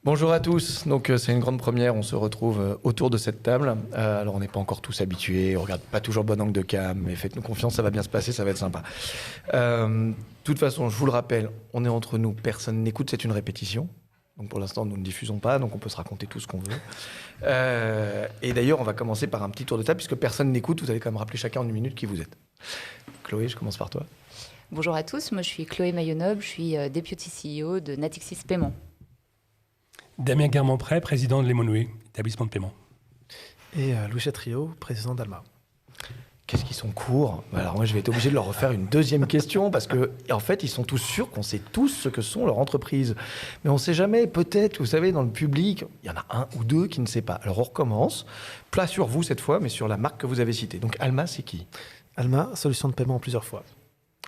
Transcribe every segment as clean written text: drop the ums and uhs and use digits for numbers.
Bonjour à tous, donc c'est une grande première, on se retrouve autour de cette table. Alors on n'est pas encore tous habitués, on regarde pas toujours le bon angle de cam, mais faites-nous confiance, ça va bien se passer, ça va être sympa. De toute façon, je vous le rappelle, on est entre nous, personne n'écoute, c'est une répétition. Donc pour l'instant, nous ne diffusons pas, donc on peut se raconter tout ce qu'on veut. Et d'ailleurs, on va commencer par un petit tour de table, puisque personne n'écoute, vous allez quand même rappeler chacun en une minute qui vous êtes. Chloé, je commence par toi. Bonjour à tous, moi je suis Chloé Maillot-Noble, je suis Deputy CEO de Natixis Paiement. Damien Guermont-Pré, président de Lemonway, établissement de paiement. Et Louis Chatriot, président d'Alma. Qu'est-ce qu'ils sont courts? Alors moi, je vais être obligé de leur refaire une deuxième question parce que, en fait, ils sont tous sûrs qu'on sait tous ce que sont leurs entreprises. Mais on ne sait jamais, peut-être, vous savez, dans le public, il y en a un ou deux qui ne sait pas. Alors on recommence, plat sur vous cette fois, mais sur la marque que vous avez citée. Donc Alma, c'est qui? Alma, solution de paiement en plusieurs fois.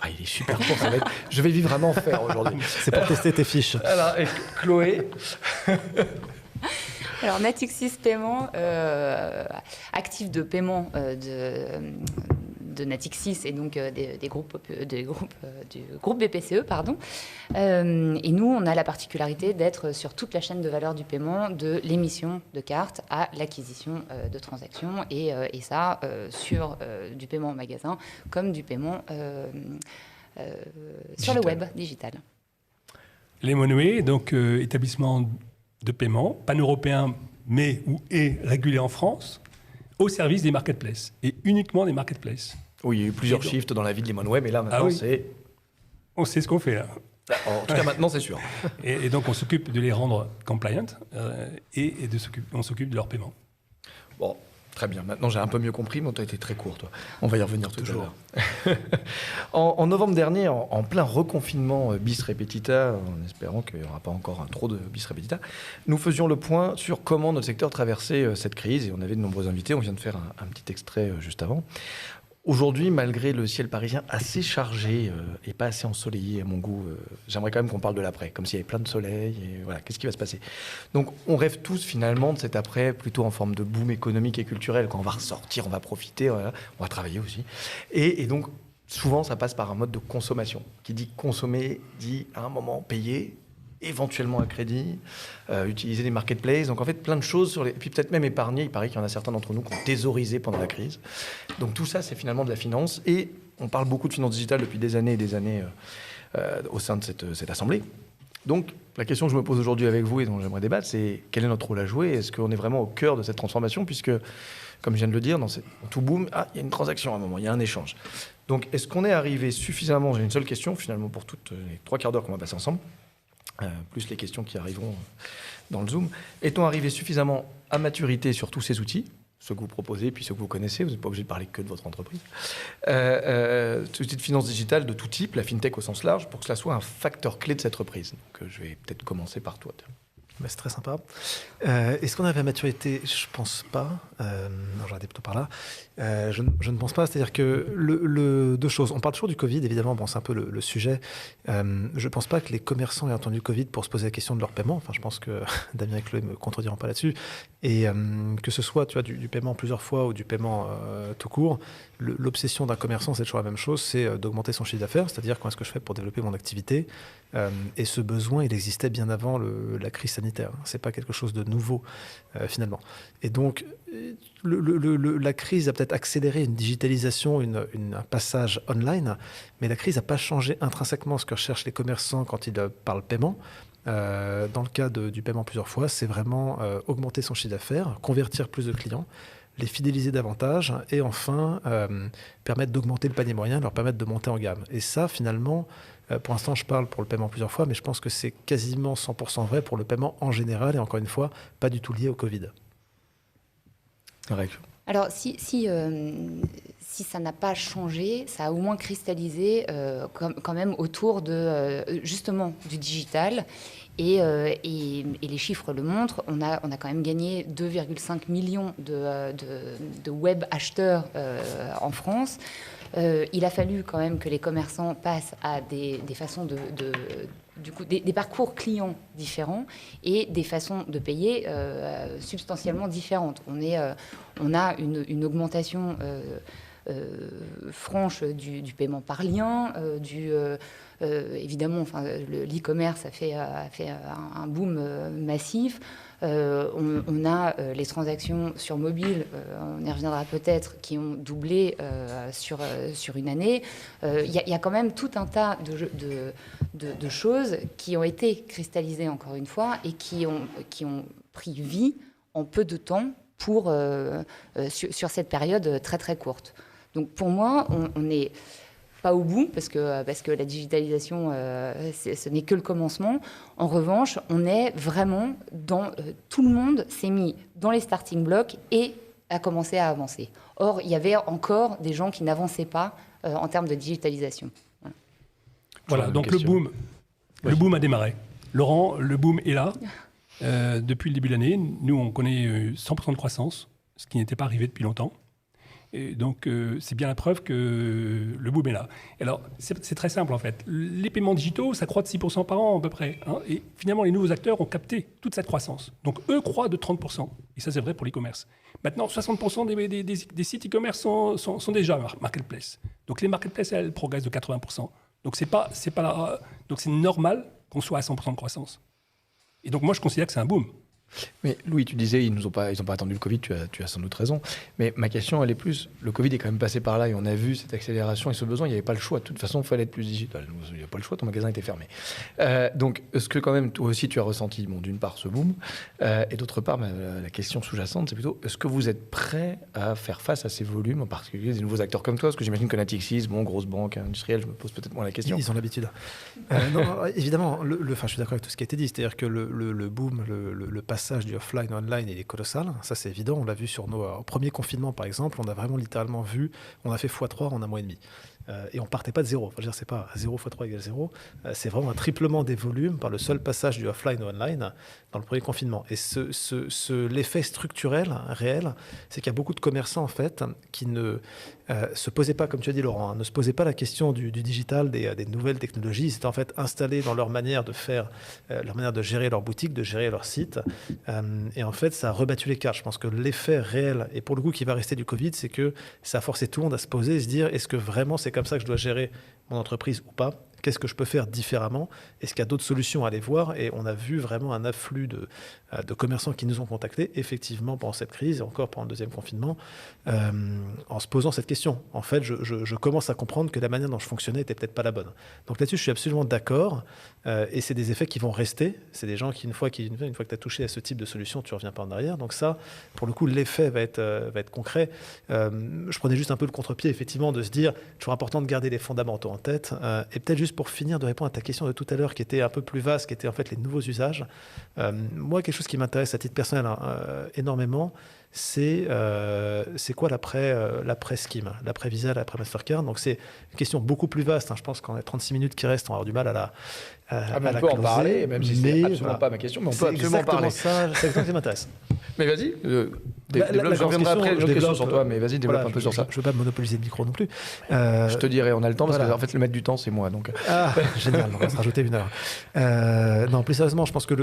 Ah, il est super court, ça va être... Je vais vivre un enfer aujourd'hui. C'est pour tester tes fiches. Alors, et Chloé? Alors Natixis Paiement, actif de paiement de Natixis et donc du groupe BPCE, pardon. Et nous, on a la particularité d'être sur toute la chaîne de valeur du paiement, de l'émission de cartes à l'acquisition de transactions, et ça sur du paiement en magasin comme du paiement sur le web digital. Lemonway, donc établissement de paiement, pan-européen, mais ou est régulé en France, au service des marketplaces, et uniquement des marketplaces. Oui, il y a eu plusieurs shifts dans la vie de Lemonway, mais là, maintenant, c'est... On sait ce qu'on fait, là. En tout cas, maintenant, c'est sûr. Et donc, on s'occupe de les rendre compliant, on s'occupe de leur paiement. Bon, très bien. Maintenant, j'ai un peu mieux compris, mais tu as été très court, toi. On va y revenir tout à l'heure. En novembre dernier, en plein reconfinement bis repetita, en espérant qu'il n'y aura pas encore trop de bis repetita, nous faisions le point sur comment notre secteur traversait cette crise. Et on avait de nombreux invités. On vient de faire un petit extrait juste avant. Aujourd'hui, malgré le ciel parisien assez chargé et pas assez ensoleillé à mon goût, j'aimerais quand même qu'on parle de l'après, comme s'il y avait plein de soleil. Et voilà, qu'est-ce qui va se passer? Donc, on rêve tous finalement de cet après, plutôt en forme de boom économique et culturel. Quand on va ressortir, on va profiter, voilà, on va travailler aussi. Et donc, souvent, ça passe par un mode de consommation. Qui dit consommer, dit à un moment payer, éventuellement un crédit, utiliser des marketplaces. Donc en fait, plein de choses, et puis peut-être même épargner. Il paraît qu'il y en a certains d'entre nous qui ont thésaurisé pendant la crise. Donc tout ça, c'est finalement de la finance. Et on parle beaucoup de finance digitale depuis des années et des années au sein de cette assemblée. Donc la question que je me pose aujourd'hui avec vous et dont j'aimerais débattre, c'est quel est notre rôle à jouer? Est-ce qu'on est vraiment au cœur de cette transformation? Puisque, comme je viens de le dire, dans tout boom, il y a une transaction à un moment, il y a un échange. Donc est-ce qu'on est arrivé suffisamment... J'ai une seule question finalement pour toutes les 3 quarts d'heure qu'on va passer ensemble. Plus les questions qui arriveront dans le Zoom. Est-on arrivé suffisamment à maturité sur tous ces outils, ceux que vous proposez, puis ceux que vous connaissez, vous n'êtes pas obligé de parler que de votre entreprise, outils de finance digitale de tout type, la fintech au sens large, pour que cela soit un facteur clé de cette reprise? Donc, je vais peut-être commencer par toi. Bah, c'est très sympa. Est-ce qu'on avait à maturité? Je pense pas. Non, j'arrêtais plutôt par là. Je ne pense pas. C'est-à-dire que deux choses. On parle toujours du Covid, évidemment. Bon, c'est un peu le sujet. Je ne pense pas que les commerçants aient entendu le Covid pour se poser la question de leur paiement. Enfin, je pense que Damien et Chloé ne me contrediront pas là-dessus. Et que ce soit, tu vois, du paiement plusieurs fois ou du paiement tout court, l'obsession d'un commerçant, c'est toujours la même chose, c'est d'augmenter son chiffre d'affaires. C'est-à-dire, comment est-ce que je fais pour développer mon activité? Et ce besoin, il existait bien avant la crise sanitaire. C'est pas quelque chose de nouveau, finalement. Et donc, la crise a peut-être accéléré une digitalisation, un passage online, mais la crise n'a pas changé intrinsèquement ce que recherchent les commerçants quand ils parlent paiement. Dans le cas du paiement plusieurs fois, c'est vraiment augmenter son chiffre d'affaires, convertir plus de clients, les fidéliser davantage et enfin permettre d'augmenter le panier moyen, leur permettre de monter en gamme. Et ça, finalement, pour l'instant, je parle pour le paiement plusieurs fois, mais je pense que c'est quasiment 100% vrai pour le paiement en général et encore une fois, pas du tout lié au Covid. Alors, si ça n'a pas changé, ça a au moins cristallisé quand même autour justement du digital. Et les chiffres le montrent, on a quand même gagné 2,5 millions de web acheteurs en France. Il a fallu quand même que les commerçants passent à des façons des parcours clients différents et des façons de payer substantiellement différentes. On a une augmentation franche du paiement par lien, évidemment, l'e-commerce a fait un boom massif. On a les transactions sur mobile, on y reviendra peut-être, qui ont doublé sur une année. Il y a quand même tout un tas de choses qui ont été cristallisées, encore une fois, et qui ont pris vie en peu de temps sur cette période très très courte. Donc pour moi, on n'est pas au bout, parce que la digitalisation, ce n'est que le commencement. En revanche, on est vraiment tout le monde s'est mis dans les starting blocks et a commencé à avancer. Or, il y avait encore des gens qui n'avançaient pas en termes de digitalisation. Voilà, donc le boom a démarré. Laurent, le boom est là. Depuis le début de l'année, nous, on connaît 100% de croissance, ce qui n'était pas arrivé depuis longtemps. Et donc, c'est bien la preuve que le boom est là. Alors, c'est très simple, en fait. Les paiements digitaux, ça croît de 6% par an, à peu près. Hein, et finalement, les nouveaux acteurs ont capté toute cette croissance. Donc, eux croient de 30%. Et ça, c'est vrai pour l'e-commerce. Maintenant, 60% des sites e-commerce sont déjà marketplace. Donc, les marketplaces, elles progressent de 80%. Donc, donc c'est normal qu'on soit à 100% de croissance. Et donc, moi, je considère que c'est un boom. Mais Louis, tu disais, ils n'ont pas attendu le Covid, tu as sans doute raison. Mais ma question, elle est plus, le Covid est quand même passé par là et on a vu cette accélération et ce besoin, il n'y avait pas le choix. De toute façon, il fallait être plus digital. Il n'y a pas le choix, ton magasin était fermé. Donc, est-ce que quand même, toi aussi, tu as ressenti, d'une part, ce boom et d'autre part, la question sous-jacente, c'est plutôt, est-ce que vous êtes prêt à faire face à ces volumes, en particulier des nouveaux acteurs comme toi? Parce que j'imagine que Natixis, grosse banque industrielle, je me pose peut-être moins la question. Ils ont l'habitude. Non, évidemment, je suis d'accord avec tout ce qui a été dit. C'est-à-dire que le boom, le passage du offline au online, il est colossal. Ça, c'est évident. On l'a vu sur au premier confinement, par exemple. On a vraiment littéralement vu, on a fait x3 en un mois et demi. Et on partait pas de zéro. C'est pas 0 x 3 égale 0. C'est vraiment un triplement des volumes par le seul passage du offline au online dans le premier confinement. Et l'effet structurel, réel, c'est qu'il y a beaucoup de commerçants, en fait, qui ne se posaient pas, comme tu as dit, Laurent, ne se posaient pas la question du digital, des nouvelles technologies. Ils étaient en fait installés dans leur manière de faire, leur manière de gérer leur boutique, de gérer leur site. Et en fait, ça a rebattu les cartes. Je pense que l'effet réel, et pour le coup, qui va rester du Covid, c'est que ça a forcé tout le monde à se poser et se dire, est-ce que vraiment c'est comme ça que je dois gérer mon entreprise ou pas? Qu'est-ce que je peux faire différemment? Est-ce qu'il y a d'autres solutions à aller voir? Et on a vu vraiment un afflux de commerçants qui nous ont contactés, effectivement, pendant cette crise et encore pendant le deuxième confinement, en se posant cette question. En fait, je commence à comprendre que la manière dont je fonctionnais n'était peut-être pas la bonne. Donc là-dessus, je suis absolument d'accord. Et c'est des effets qui vont rester. C'est des gens qui, une fois que tu as touché à ce type de solution, tu ne reviens pas en arrière. Donc ça, pour le coup, l'effet va être concret. Je prenais juste un peu le contre-pied, effectivement, de se dire, toujours important de garder les fondamentaux en tête. Et peut-être juste pour finir de répondre à ta question de tout à l'heure, qui était un peu plus vaste, qui était en fait les nouveaux usages. Moi, quelque chose qui m'intéresse à titre personnel énormément, c'est quoi l'après-Scheme, l'après-Visa, l'après-Mastercard. Donc c'est une question beaucoup plus vaste. Je pense qu'en 36 minutes qui restent, on va avoir du mal à la on peut en parler, même si c'est absolument pas ma question, mais on peut absolument en parler. C'est exactement ce qui m'intéresse. Mais vas-y, je reviendrai après une autre question sur toi, mais vas-y, développe un peu sur ça. Je ne veux pas monopoliser le micro non plus. Je te dirai, on a le temps, parce qu'en fait, le maître du temps, c'est moi. Donc. Ah, génial, on va se rajouter 1 heure. Non, plus sérieusement, je pense que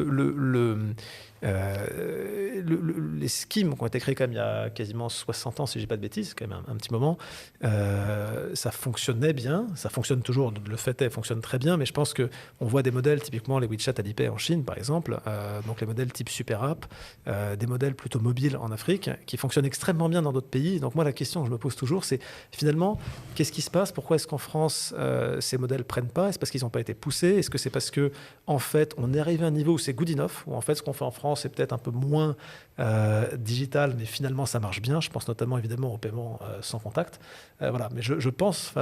les schemes qui ont été créés quand même il y a quasiment 60 ans, si je ne dis pas de bêtises, quand même un petit moment, ça fonctionnait bien, ça fonctionne toujours, le fait est, fonctionne très bien, mais je pense qu'on voit des modèles, typiquement les WeChat Alipay en Chine, par exemple, donc les modèles type Super App, des modèles plutôt mobiles en Afrique, qui fonctionnent extrêmement bien dans d'autres pays. Donc moi, la question que je me pose toujours, c'est finalement, qu'est-ce qui se passe? Pourquoi est-ce qu'en France, ces modèles ne prennent pas? Est-ce parce qu'ils n'ont pas été poussés? Est-ce que c'est parce que, en fait, on est arrivé à un niveau où c'est good enough, où en fait, ce qu'on fait en France, c'est peut-être un peu moins digital, mais finalement, ça marche bien. Je pense notamment, évidemment, au paiement sans contact. Voilà. Mais je pense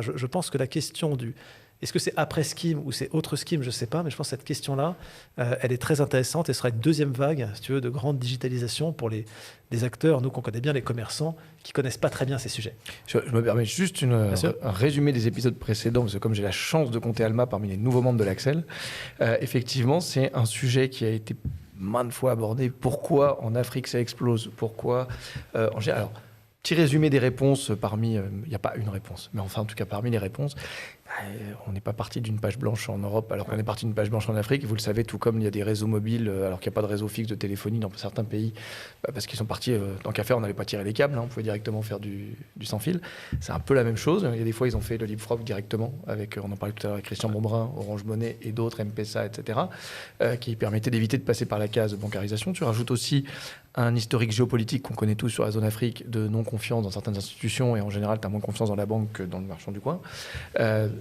que la question du... Est-ce que c'est après Scheme ou c'est autre Scheme? Je ne sais pas, mais je pense que cette question-là, elle est très intéressante et sera une deuxième vague, si tu veux, de grande digitalisation pour les acteurs, nous qu'on connaît bien, les commerçants, qui ne connaissent pas très bien ces sujets. Je me permets juste un résumé des épisodes précédents, parce que comme j'ai la chance de compter Alma parmi les nouveaux membres de l'Axel, effectivement, c'est un sujet qui a été maintes fois abordé. Pourquoi en Afrique ça explose? Pourquoi en général? Alors, petit résumé des réponses parmi... Il n'y a pas une réponse, mais enfin, en tout cas, parmi les réponses, On n'est pas parti d'une page blanche en Europe, alors qu'on est parti d'une page blanche en Afrique. Vous le savez, tout comme il y a des réseaux mobiles, alors qu'il n'y a pas de réseau fixe de téléphonie dans certains pays, parce qu'ils sont partis, tant qu'à faire, on n'allait pas tirer les câbles, on pouvait directement faire du sans fil. C'est un peu la même chose. Il y a des fois, ils ont fait le leapfrog directement, on en parlait tout à l'heure avec Christian Bonbrun, Orange Money et d'autres, M-Pesa, etc., qui permettaient d'éviter de passer par la case bancarisation. Tu rajoutes aussi un historique géopolitique qu'on connaît tous sur la zone Afrique, de non-confiance dans certaines institutions, et en général, tu as moins confiance dans la banque que dans le marchand du coin.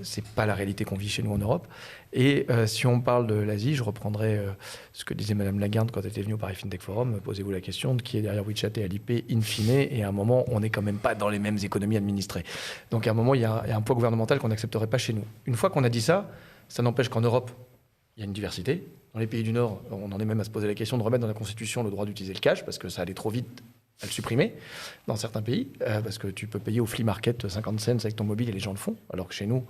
C'est pas la réalité qu'on vit chez nous en Europe. Et si on parle de l'Asie, je reprendrai ce que disait Madame Lagarde quand elle était venue au Paris FinTech Forum. Posez-vous la question de qui est derrière WeChat et Alipay in fine. Et à un moment, on n'est quand même pas dans les mêmes économies administrées. Donc à un moment, il y a un poids gouvernemental qu'on n'accepterait pas chez nous. Une fois qu'on a dit ça, ça n'empêche qu'en Europe, il y a une diversité. Dans les pays du Nord, on en est même à se poser la question de remettre dans la Constitution le droit d'utiliser le cash, parce que ça allait trop vite à le supprimer dans certains pays, parce que tu peux payer au flea market 50 cents avec ton mobile et les gens le font, alors que chez nous,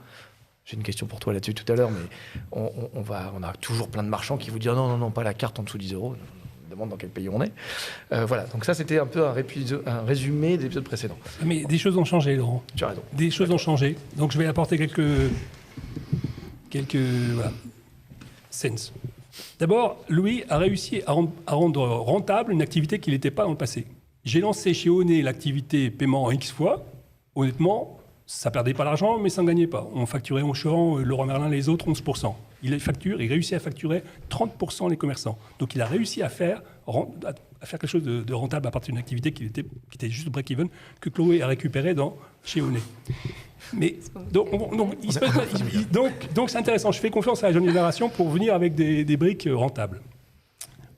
j'ai une question pour toi là-dessus tout à l'heure, mais on a toujours plein de marchands qui vous disent non, pas la carte en dessous de 10 euros. Je me demande dans quel pays on est. Voilà, donc ça c'était un peu un résumé des épisodes précédents. Mais des choses ont changé, Laurent. Tu as raison. Des choses ont changé, donc je vais apporter quelques sense. D'abord, Louis a réussi à rendre rentable une activité qui n'était pas dans le passé. J'ai lancé chez Onet l'activité paiement en X fois. Honnêtement, ça ne perdait pas l'argent, mais ça ne gagnait pas. On facturait Auchan, Leroy Merlin, les autres, 11%. Il réussit à facturer 30% les commerçants. Donc il a réussi à faire quelque chose de rentable à partir d'une activité qui était juste break-even, que Chloé a récupéré chez Onet. Mais donc c'est intéressant. Je fais confiance à la jeune génération pour venir avec des briques rentables.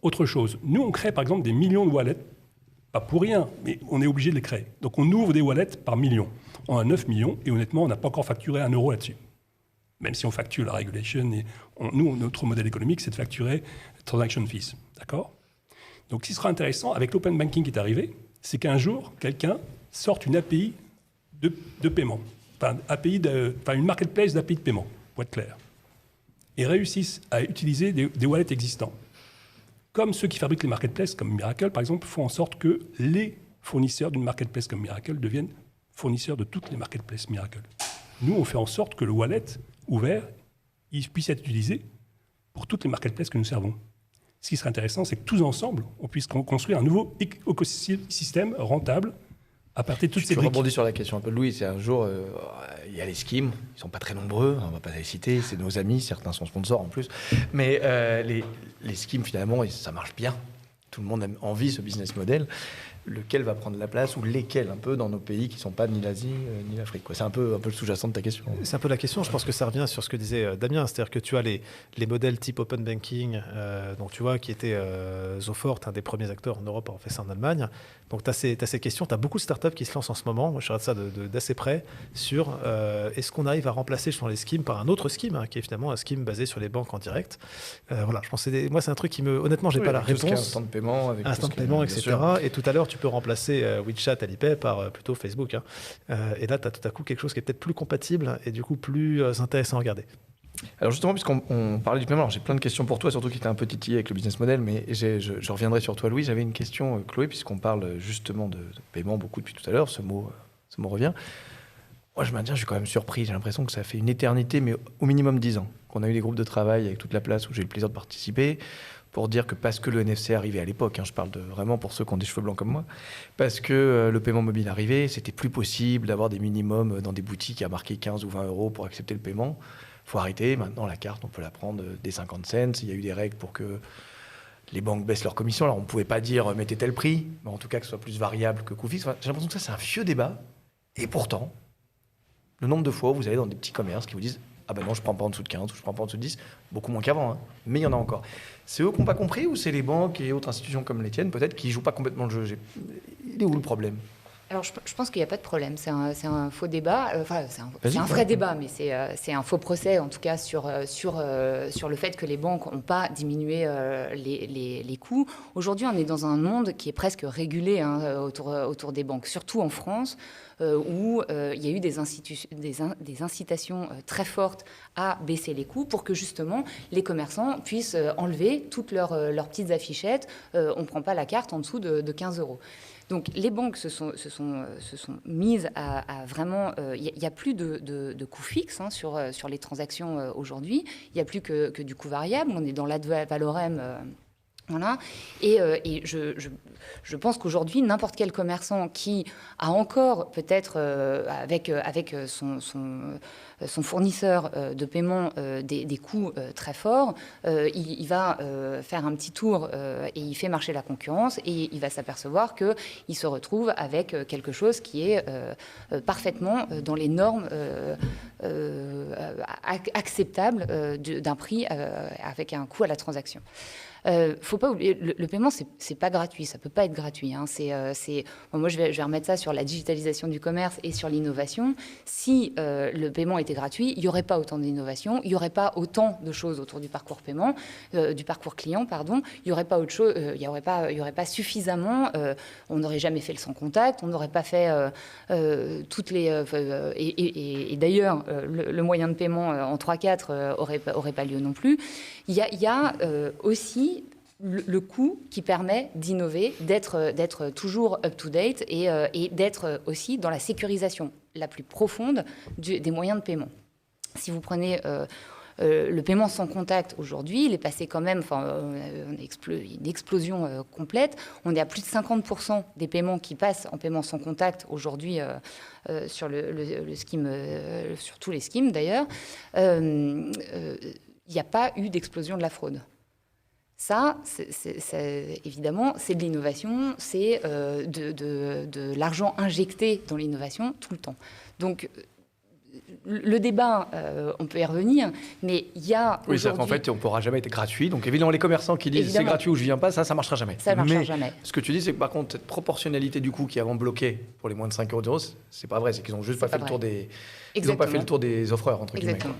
Autre chose, nous on crée par exemple des millions de wallets, pas pour rien, mais on est obligé de les créer. Donc on ouvre des wallets par millions. On a 9 millions et honnêtement on n'a pas encore facturé 1 euro là-dessus. Même si on facture la regulation, notre modèle économique c'est de facturer transaction fees, d'accord ? Donc ce qui sera intéressant avec l'open banking qui est arrivé, c'est qu'un jour quelqu'un sorte une API de paiement. Une marketplace d'API de paiement, pour être clair, et réussissent à utiliser des wallets existants. Comme ceux qui fabriquent les marketplaces, comme Miracle, par exemple, font en sorte que les fournisseurs d'une marketplace comme Miracle deviennent fournisseurs de toutes les marketplaces Miracle. Nous, on fait en sorte que le wallet ouvert, il puisse être utilisé pour toutes les marketplaces que nous servons. Ce qui serait intéressant, c'est que tous ensemble, on puisse construire un nouveau écosystème rentable à partir de toutes ces briques. Je rebondis sur la question un peu de Louis. C'est un jour, il y a les skims, ils ne sont pas très nombreux, on ne va pas les citer, c'est nos amis, certains sont sponsors en plus. Mais les skims, finalement, ça marche bien. Tout le monde a envie ce business model. Lequel va prendre la place, ou lesquels, un peu, dans nos pays qui ne sont pas ni l'Asie ni l'Afrique, quoi. C'est un peu le sous-jacent de ta question. C'est un peu la question. Je pense que ça revient sur ce que disait Damien. C'est-à-dire que tu as les modèles type open banking, donc tu vois, qui étaient Zofort, un des premiers acteurs en Europe à avoir fait ça en Allemagne. Donc tu as ces questions. Tu as beaucoup de startups qui se lancent en ce moment. Moi, je regarde ça d'assez près sur est-ce qu'on arrive à remplacer les schemes par un autre scheme, qui est finalement un scheme basé sur les banques en direct. Voilà, je pense que moi, c'est un truc qui me... Honnêtement, j'ai pas la réponse. Instant de paiement, avec instant de paiement, etc. Et tout à l'heure, tu peux remplacer WeChat, Alipay par plutôt Facebook. Et là, tu as tout à coup quelque chose qui est peut-être plus compatible et du coup plus intéressant à regarder. Alors justement, puisqu'on parlait du paiement, alors j'ai plein de questions pour toi, surtout qui était un peu titillé avec le business model, mais je reviendrai sur toi, Louis. J'avais une question, Chloé, puisqu'on parle justement de paiement beaucoup depuis tout à l'heure, ce mot revient. Moi, je suis quand même surpris. J'ai l'impression que ça fait une éternité, mais au minimum 10 ans, qu'on a eu des groupes de travail avec toute la place où j'ai eu le plaisir de participer, pour dire que parce que le NFC arrivait à l'époque, je parle vraiment pour ceux qui ont des cheveux blancs comme moi, parce que le paiement mobile arrivait, c'était plus possible d'avoir des minimums dans des boutiques à marquer 15 ou 20 euros pour accepter le paiement. Il faut arrêter. Maintenant, la carte, on peut la prendre des 50 cents. Il y a eu des règles pour que les banques baissent leurs commissions. Alors, on ne pouvait pas dire mettez tel prix, mais en tout cas que ce soit plus variable que coût fixe. Enfin, j'ai l'impression que ça, c'est un vieux débat. Et pourtant, le nombre de fois où vous allez dans des petits commerces qui vous disent ah ben non, je ne prends pas en dessous de 15 ou je ne prends pas en dessous de 10, beaucoup moins qu'avant, mais il y en a encore. C'est eux qui n'ont pas compris ou c'est les banques et autres institutions comme les tiennes, peut-être, qui ne jouent pas complètement le jeu? Il est où le problème? Alors, je pense qu'il n'y a pas de problème. C'est un faux débat. C'est un vrai débat, mais c'est un faux procès, en tout cas, sur le fait que les banques n'ont pas diminué les coûts. Aujourd'hui, on est dans un monde qui est presque régulé autour des banques, surtout en France, où il y a eu des incitations très fortes à baisser les coûts pour que, justement, les commerçants puissent enlever toutes leurs petites affichettes. On ne prend pas la carte en dessous de 15 euros. Donc les banques se sont se sont mises à vraiment... Il n'y a plus de coûts fixes sur les transactions aujourd'hui. Il n'y a plus que du coût variable. On est dans l'ad valorem. Voilà. Et je pense qu'aujourd'hui, n'importe quel commerçant qui a encore, peut-être avec son fournisseur de paiement des coûts très forts, il va faire un petit tour et il fait marcher la concurrence et il va s'apercevoir qu'il se retrouve avec quelque chose qui est parfaitement dans les normes acceptables d'un prix avec un coût à la transaction. Faut pas oublier, le paiement, c'est pas gratuit, ça peut pas être gratuit. Hein. Moi, je vais remettre ça sur la digitalisation du commerce et sur l'innovation. Si le paiement était gratuit, il y aurait pas autant d'innovation, il y aurait pas autant de choses autour du parcours paiement, du parcours client, pardon. Il y aurait pas autre chose, il y aurait pas suffisamment. On n'aurait jamais fait le sans contact, on n'aurait pas fait toutes les. Et d'ailleurs, le moyen de paiement en 3-4 aurait pas lieu non plus. Il y a aussi le coût qui permet d'innover, d'être toujours up-to-date et d'être aussi dans la sécurisation la plus profonde des moyens de paiement. Si vous prenez le paiement sans contact aujourd'hui, il est passé quand même, une explosion complète. On est à plus de 50% des paiements qui passent en paiement sans contact aujourd'hui sur le scheme, sur tous les schemes d'ailleurs. Il n'y a pas eu d'explosion de la fraude. Ça, évidemment, c'est de l'innovation, c'est de l'argent injecté dans l'innovation tout le temps. Donc, le débat, on peut y revenir, mais il y a oui, c'est-à-dire qu'en fait, on ne pourra jamais être gratuit. Donc, évidemment, les commerçants qui disent c'est gratuit ou je ne viens pas, ça ne marchera jamais. Ça ne marchera jamais. Ce que tu dis, c'est que par contre, cette proportionnalité du coût qui avant bloqué pour les moins de 5 €, c'est pas vrai. C'est qu'ils n'ont juste pas fait le tour des... Ils n'ont pas fait le tour des offreurs, entre guillemets. Exactement.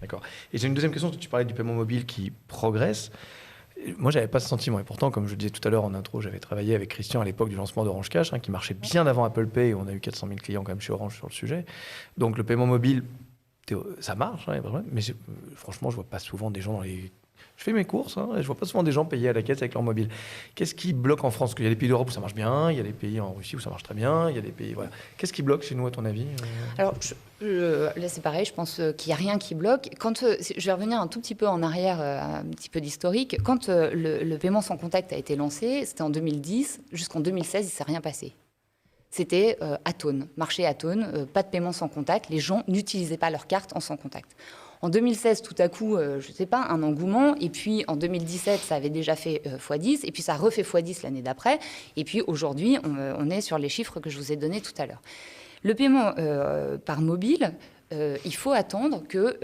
D'accord. Et j'ai une deuxième question. Tu parlais du paiement mobile qui progresse. Moi, j'avais pas ce sentiment. Et pourtant, comme je le disais tout à l'heure en intro, j'avais travaillé avec Christian à l'époque du lancement d'Orange Cash, qui marchait bien avant Apple Pay. On a eu 400 000 clients quand même chez Orange sur le sujet. Donc, le paiement mobile, ça marche, mais franchement, je vois pas souvent des gens dans les... Je fais mes courses, et je vois pas souvent des gens payer à la caisse avec leur mobile. Qu'est-ce qui bloque en France? Parce qu'il y a des pays d'Europe où ça marche bien, il y a des pays en Russie où ça marche très bien, il y a des pays... Voilà. Qu'est-ce qui bloque chez nous, à ton avis? Alors, là, c'est pareil, je pense qu'il n'y a rien qui bloque. Je vais revenir un tout petit peu en arrière, un petit peu d'historique. Quand le paiement sans contact a été lancé, c'était en 2010, jusqu'en 2016, il ne s'est rien passé. C'était atone, marché atone, pas de paiement sans contact. Les gens n'utilisaient pas leur carte en sans contact. En 2016, tout à coup, je ne sais pas, un engouement. Et puis, en 2017, ça avait déjà fait x10. Et puis, ça a refait x10 l'année d'après. Et puis, aujourd'hui, on est sur les chiffres que je vous ai donnés tout à l'heure. Le paiement par mobile, il faut attendre que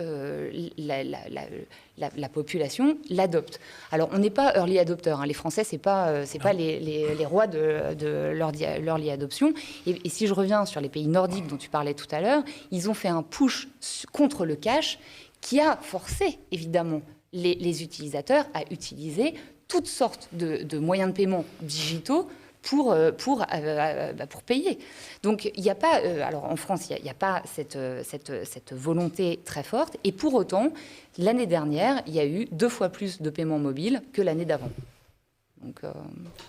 la population l'adopte. Alors, on n'est pas early adopter. Les Français, c'est pas les rois de l'early adoption. Et si je reviens sur les pays nordiques dont tu parlais tout à l'heure, ils ont fait un push contre le cash qui a forcé, évidemment, les utilisateurs à utiliser toutes sortes de moyens de paiement digitaux pour payer. Donc, il n'y a pas... alors, en France, il n'y a pas cette volonté très forte. Et pour autant, l'année dernière, il y a eu 2 fois plus de paiements mobiles que l'année d'avant.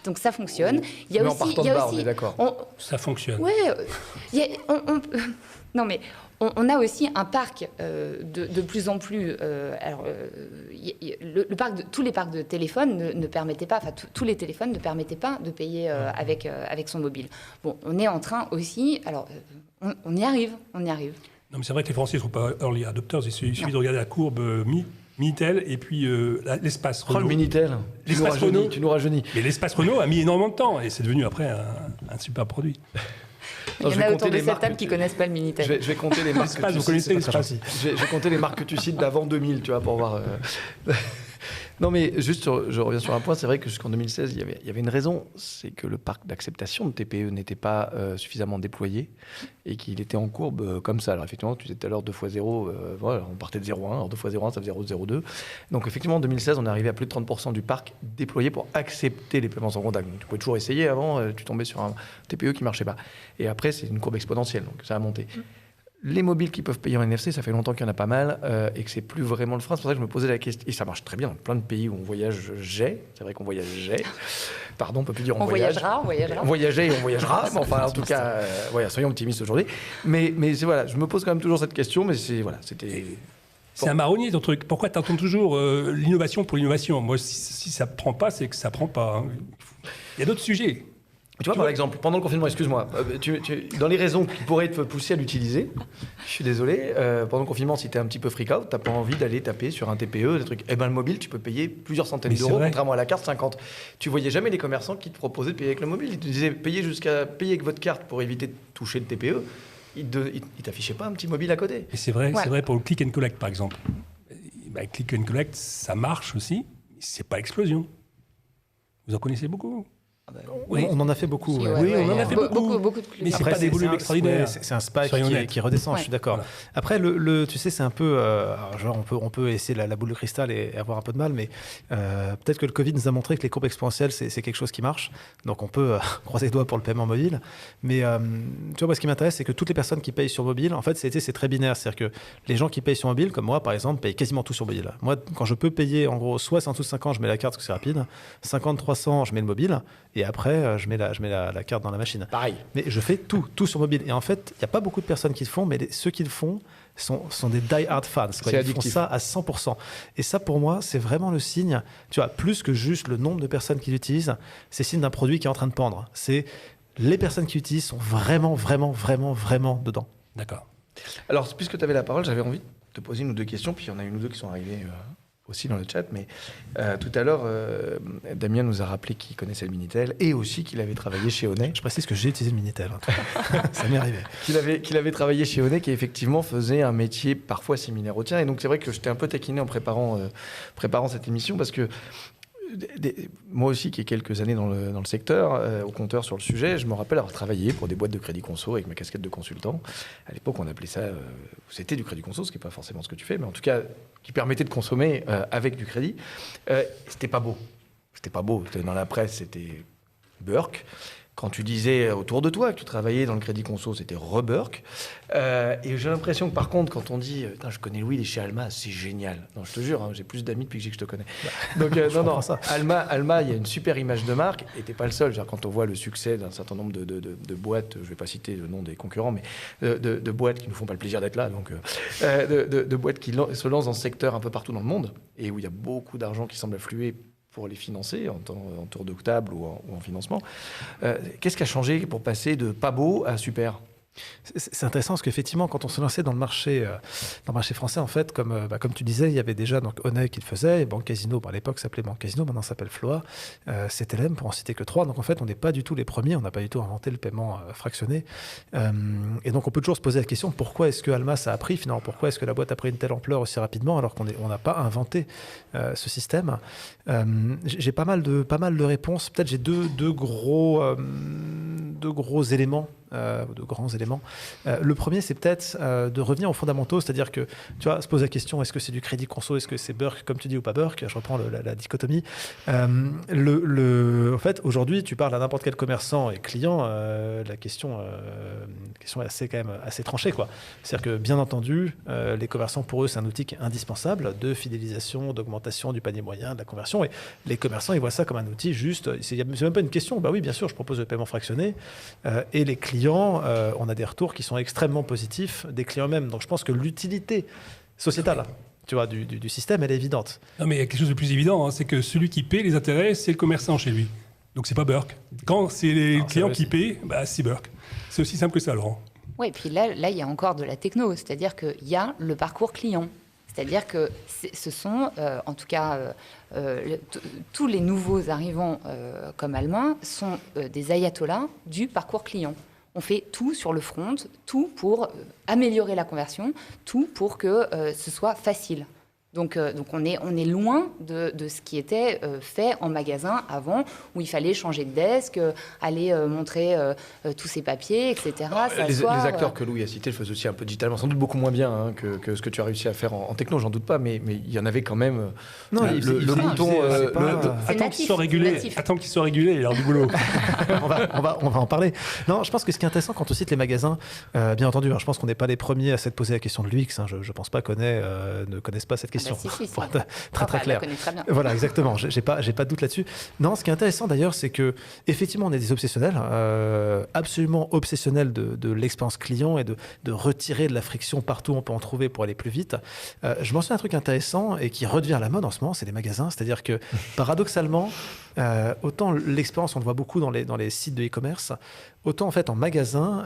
Donc ça fonctionne. Il y a mais aussi, en partant de bas, on est d'accord. Ça fonctionne. Oui. Non, mais... On a aussi un parc de plus en plus... tous les parcs de téléphones ne permettaient pas... Enfin, tous les téléphones ne permettaient pas de payer avec son mobile. Bon, on est en train aussi... Alors, on y arrive. Non, mais c'est vrai que les Français ne sont pas early adopters. Il suffit de regarder la courbe Minitel et puis l'espace Renault. Oh, le Minitel, tu nous rajeunis. Mais l'espace Renault a mis énormément de temps et c'est devenu après un super produit. Il y en a autour de cette table qui ne connaissent pas le Minitel. Je vais compter les marques que tu cites. Je vais compter les marques que tu cites d'avant 2000, tu vois, pour voir... Non, mais juste, je reviens sur un point. C'est vrai que jusqu'en 2016, il y avait une raison. C'est que le parc d'acceptation de TPE n'était pas suffisamment déployé et qu'il était en courbe comme ça. Alors, effectivement, tu disais tout à l'heure 2 x 0, voilà, on partait de 0,1. Alors, 2 x 0,1, ça faisait 0,02. Donc, effectivement, en 2016, on est arrivé à plus de 30% du parc déployé pour accepter les paiements sans contact. Donc, tu pouvais toujours essayer. Avant, tu tombais sur un TPE qui ne marchait pas. Et après, c'est une courbe exponentielle. Donc, ça a monté. les mobiles qui peuvent payer en NFC, ça fait longtemps qu'il y en a pas mal et que c'est plus vraiment le frein. C'est pour ça que je me posais la question. Et ça marche très bien dans plein de pays où on voyageait. C'est vrai qu'on voyageait. Pardon, on ne peut plus dire on voyagera. On voyageait et on voyagera. Mais enfin, en tout cas, soyons optimistes aujourd'hui. Mais voilà, je me pose quand même toujours cette question. Mais c'était... C'est un marronnier ton truc. Pourquoi tu attends toujours l'innovation pour l'innovation? Moi, si ça ne prend pas, c'est que ça ne prend pas. Hein. Il y a d'autres sujets. Tu vois, par exemple, pendant le confinement, excuse-moi, dans les raisons qui pourraient te pousser à l'utiliser, je suis désolé, pendant le confinement, si tu es un petit peu freak-out, tu n'as pas envie d'aller taper sur un TPE, des trucs. Eh bien, le mobile, tu peux payer plusieurs centaines d'euros, contrairement à la carte 50. Tu voyais jamais les commerçants qui te proposaient de payer avec le mobile. Ils te disaient payer avec votre carte pour éviter de toucher le TPE. Ils ne t'affichaient pas un petit mobile à côté. Et c'est vrai pour le click and collect, par exemple. Click and collect, ça marche aussi, c'est pas l'explosion. Vous en connaissez beaucoup? Oui. On en a fait beaucoup. Oui, on en a fait beaucoup. Mais c'est pas des volumes extraordinaires. C'est un spike qui redescend, je suis d'accord. Voilà. Après, tu sais, c'est un peu... on peut essayer la boule de cristal et avoir un peu de mal, mais peut-être que le Covid nous a montré que les courbes exponentielles, c'est quelque chose qui marche. Donc, on peut croiser les doigts pour le paiement mobile. Mais tu vois, moi, ce qui m'intéresse, c'est que toutes les personnes qui payent sur mobile, en fait, c'est très binaire. C'est-à-dire que les gens qui payent sur mobile, comme moi, par exemple, payent quasiment tout sur mobile. Moi, quand je peux payer, en gros, 60 ou 50, je mets la carte parce que c'est rapide. 50, 300, je mets le mobile. Et après, je mets la carte dans la machine. Pareil. Mais je fais tout sur mobile. Et en fait, il n'y a pas beaucoup de personnes qui le font, mais ceux qui le font sont des die-hard fans. Ils font ça à 100%. Et ça, pour moi, c'est vraiment le signe, tu vois, plus que juste le nombre de personnes qui l'utilisent, c'est signe d'un produit qui est en train de pendre. C'est les personnes qui l'utilisent sont vraiment dedans. D'accord. Alors, puisque tu avais la parole, j'avais envie de te poser une ou deux questions, puis il y en a une ou deux qui sont arrivées... aussi dans le chat, mais tout à l'heure, Damien nous a rappelé qu'il connaissait le Minitel et aussi qu'il avait travaillé chez Honnet. Je précise que j'ai utilisé le Minitel, ça m'est arrivé. Qu'il avait travaillé chez Honnet, qui effectivement faisait un métier parfois similaire au tien. Et donc c'est vrai que je t'ai un peu taquiné en préparant cette émission, parce que moi aussi, qui ai quelques années dans le secteur, au compteur sur le sujet, je me rappelle avoir travaillé pour des boîtes de crédit conso avec ma casquette de consultant. À l'époque, on appelait ça... c'était du crédit conso, ce qui n'est pas forcément ce que tu fais, mais en tout cas, qui permettait de consommer avec du crédit. C'était pas beau. C'était pas beau. Dans la presse, c'était Burke. Quand tu disais autour de toi que tu travaillais dans le crédit conso, c'était Reburk. Et j'ai l'impression que par contre, quand on dit « je connais Louis, il est chez Alma », c'est génial. Non, je te jure, j'ai plus d'amis depuis que je te connais. Donc Alma, il y a une super image de marque. Et t'es pas le seul. Quand on voit le succès d'un certain nombre de boîtes, je vais pas citer le nom des concurrents, mais de boîtes qui nous font pas le plaisir d'être là, donc de boîtes qui se lancent dans ce secteur un peu partout dans le monde et où il y a beaucoup d'argent qui semble affluer pour les financer en tour de table ou en financement. Qu'est-ce qui a changé pour passer de pas beau à super ? C'est intéressant parce qu'effectivement, quand on se lançait dans le marché français, en fait, comme tu disais, il y avait déjà donc Honnet qui le faisait, et Banque Casino, à l'époque ça s'appelait Banque Casino, maintenant ça s'appelle Floa, CTLM pour en citer que 3. Donc en fait, on n'est pas du tout les premiers, on n'a pas du tout inventé le paiement fractionné. Et donc on peut toujours se poser la question, pourquoi est-ce que Alma ça a pris finalement ? Pourquoi est-ce que la boîte a pris une telle ampleur aussi rapidement alors qu'on n'a pas inventé ce système ? J'ai pas mal de réponses. Peut-être j'ai deux gros éléments. De grands éléments. Le premier, c'est peut-être de revenir aux fondamentaux, c'est-à-dire que, tu vois, se pose la question, est-ce que c'est du crédit conso, est-ce que c'est Burke, comme tu dis, ou pas Burke ? Je reprends la dichotomie. En fait, aujourd'hui, tu parles à n'importe quel commerçant et client, la question est quand même assez tranchée, quoi. C'est-à-dire que, bien entendu, les commerçants, pour eux, c'est un outil qui est indispensable de fidélisation, d'augmentation du panier moyen, de la conversion, et les commerçants, ils voient ça comme un outil juste, c'est même pas une question, bah oui, bien sûr, je propose le paiement fractionné, et les clients, on a des retours qui sont extrêmement positifs des clients eux-mêmes. Donc je pense que l'utilité sociétale, tu vois, du système, elle est évidente. Non, mais il y a quelque chose de plus évident, c'est que celui qui paie les intérêts, c'est le commerçant chez lui. Donc c'est pas Burke. Quand c'est les clients qui paient, c'est Burke. C'est aussi simple que ça, Laurent. Oui, et puis là, il y a encore de la techno, c'est-à-dire qu'il y a le parcours client. C'est-à-dire que ce sont, en tout cas, tous les nouveaux arrivants comme Alma sont des ayatollahs du parcours client. On fait tout sur le front, tout pour améliorer la conversion, tout pour que ce soit facile. Donc on est loin de ce qui était fait en magasin avant, où il fallait changer de desk, aller montrer tous ses papiers, etc. Les acteurs que Louis a cités le faisaient aussi un peu digitalement, sans doute beaucoup moins bien que ce que tu as réussi à faire en techno, j'en doute pas, mais il y en avait quand même. Non, le bouton. Attends qu'il soit régulé, il a du boulot. on va en parler. Non, je pense que ce qui est intéressant quand on cite les magasins, bien entendu, je pense qu'on n'est pas les premiers à s'être posé la question de l'UX. Je ne pense pas ne connaissent pas cette question. Pour être très clair. Très bien. Voilà, exactement. J'ai pas de doute là-dessus. Non, ce qui est intéressant d'ailleurs, c'est que effectivement, on est des obsessionnels, absolument obsessionnels de l'expérience client et de retirer de la friction partout où on peut en trouver pour aller plus vite. Je mentionne un truc intéressant et qui redevient à la mode en ce moment, c'est les magasins. C'est-à-dire que paradoxalement, autant l'expérience, on le voit beaucoup dans les sites de e-commerce, autant en fait en magasin,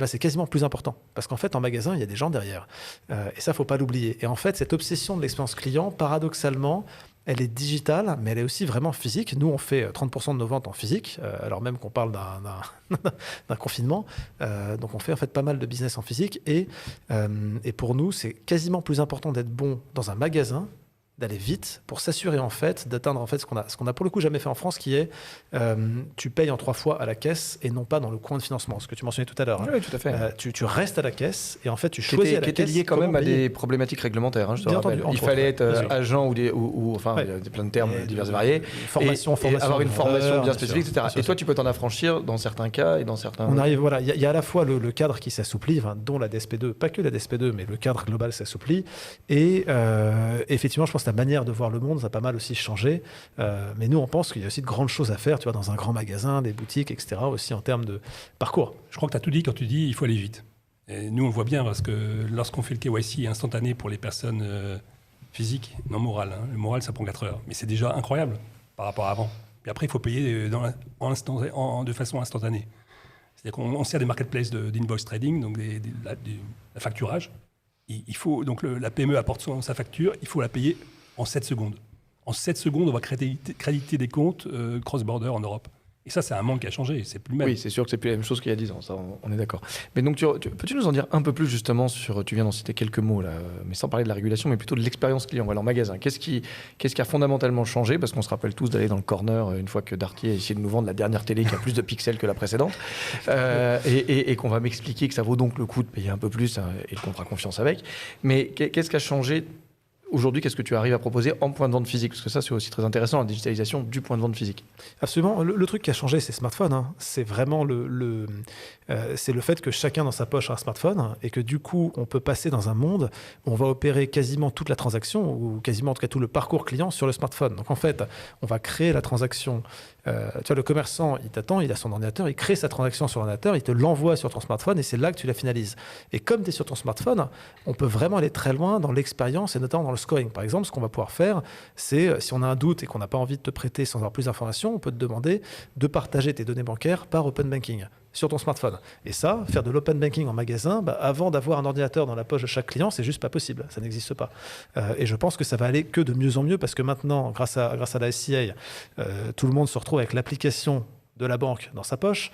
c'est quasiment plus important. Parce qu'en fait, en magasin, il y a des gens derrière. Et ça, il ne faut pas l'oublier. Et en fait, cette obsession de l'expérience client, paradoxalement, elle est digitale, mais elle est aussi vraiment physique. Nous, on fait 30% de nos ventes en physique, alors même qu'on parle d'un confinement. Donc, on fait en fait pas mal de business en physique. Et pour nous, c'est quasiment plus important d'être bon dans un magasin, d'aller vite pour s'assurer en fait d'atteindre en fait ce qu'on a pour le coup jamais fait en France, qui est tu payes en 3 fois à la caisse et non pas dans le coin de financement, ce que tu mentionnais tout à l'heure. Oui, tout à fait. Tu restes à la caisse et en fait tu choisis à la caisse. Qui était lié quand même à des problématiques réglementaires. Je te rappelle. Il fallait être agent ou enfin il y a plein de termes divers et variés. Formation, avoir une formation bien spécifique, etc. Et toi tu peux t'en affranchir dans certains cas et dans certains. On arrive, voilà, il y a à la fois le cadre qui s'assouplit, dont la DSP2, pas que la DSP2, mais le cadre global s'assouplit. Et effectivement, je pense que la manière de voir le monde, ça a pas mal aussi changé. Mais nous, on pense qu'il y a aussi de grandes choses à faire, tu vois, dans un grand magasin, des boutiques, etc., aussi en termes de parcours. Je crois que tu as tout dit quand tu dis il faut aller vite. Et nous, on le voit bien parce que lorsqu'on fait le KYC instantané pour les personnes physiques, non morales, le moral, ça prend 4 heures. Mais c'est déjà incroyable par rapport à avant. Puis après, il faut payer de façon instantanée. C'est-à-dire qu'on sert des marketplaces d'invoice trading, donc la facturage. Il faut, donc la PME apporte sa facture, il faut la payer en 7 secondes. En 7 secondes, on va créditer des comptes cross-border en Europe. Et ça, c'est un monde qui a changé. C'est plus le même. Oui, c'est sûr que c'est plus la même chose qu'il y a 10 ans. Ça, on est d'accord. Mais donc, peux-tu nous en dire un peu plus justement sur... Tu viens d'en citer quelques mots, là, mais sans parler de la régulation, mais plutôt de l'expérience client. Voilà, en magasin. Qu'est-ce qui a fondamentalement changé? Parce qu'on se rappelle tous d'aller dans le corner une fois que Darty a essayé de nous vendre la dernière télé qui a plus de pixels que la précédente. Et qu'on va m'expliquer que ça vaut donc le coup de payer un peu plus et qu'on fera confiance avec. Mais qu'est-ce qui a changé aujourd'hui? Qu'est-ce que tu arrives à proposer en point de vente physique? Parce que ça, c'est aussi très intéressant, la digitalisation du point de vente physique. Absolument. Le truc qui a changé, c'est smartphone. C'est vraiment c'est le fait que chacun dans sa poche a un smartphone et que du coup, on peut passer dans un monde où on va opérer quasiment toute la transaction ou quasiment en tout cas tout le parcours client sur le smartphone. Donc en fait, on va créer la transaction. Tu vois, le commerçant, il t'attend, il a son ordinateur, il crée sa transaction sur l'ordinateur, il te l'envoie sur ton smartphone et c'est là que tu la finalises. Et comme tu es sur ton smartphone, on peut vraiment aller très loin dans l'expérience et notamment dans le scoring. Par exemple, ce qu'on va pouvoir faire, c'est si on a un doute et qu'on n'a pas envie de te prêter sans avoir plus d'informations, on peut te demander de partager tes données bancaires par open banking sur ton smartphone. Et ça, faire de l'open banking en magasin, avant d'avoir un ordinateur dans la poche de chaque client, c'est juste pas possible. Ça n'existe pas. Et je pense que ça va aller que de mieux en mieux parce que maintenant, grâce à la SCA, tout le monde se retrouve avec l'application de la banque dans sa poche.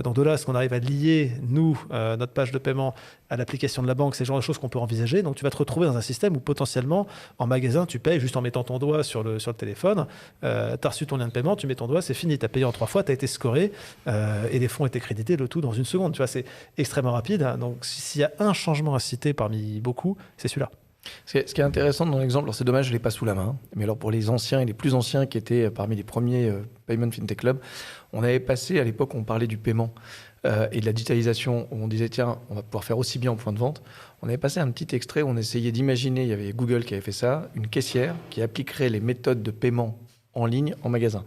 Donc de là, est-ce qu'on arrive à lier, nous, notre page de paiement à l'application de la banque, c'est le genre de choses qu'on peut envisager. Donc tu vas te retrouver dans un système où potentiellement, en magasin, tu payes juste en mettant ton doigt sur le téléphone. Tu as reçu ton lien de paiement, tu mets ton doigt, c'est fini. Tu as payé en 3 fois, tu as été scoré et les fonds étaient crédités, le tout dans 1 seconde. Tu vois, c'est extrêmement rapide. Donc s'il y a un changement à citer parmi beaucoup, c'est celui-là. Ce qui est intéressant dans l'exemple, alors c'est dommage, je ne l'ai pas sous la main, mais alors pour les anciens et les plus anciens qui étaient parmi les premiers Payment FinTech Club, on avait passé, à l'époque, on parlait du paiement et de la digitalisation, où on disait, tiens, on va pouvoir faire aussi bien en point de vente. On avait passé un petit extrait où on essayait d'imaginer, il y avait Google qui avait fait ça, une caissière qui appliquerait les méthodes de paiement en ligne en magasin.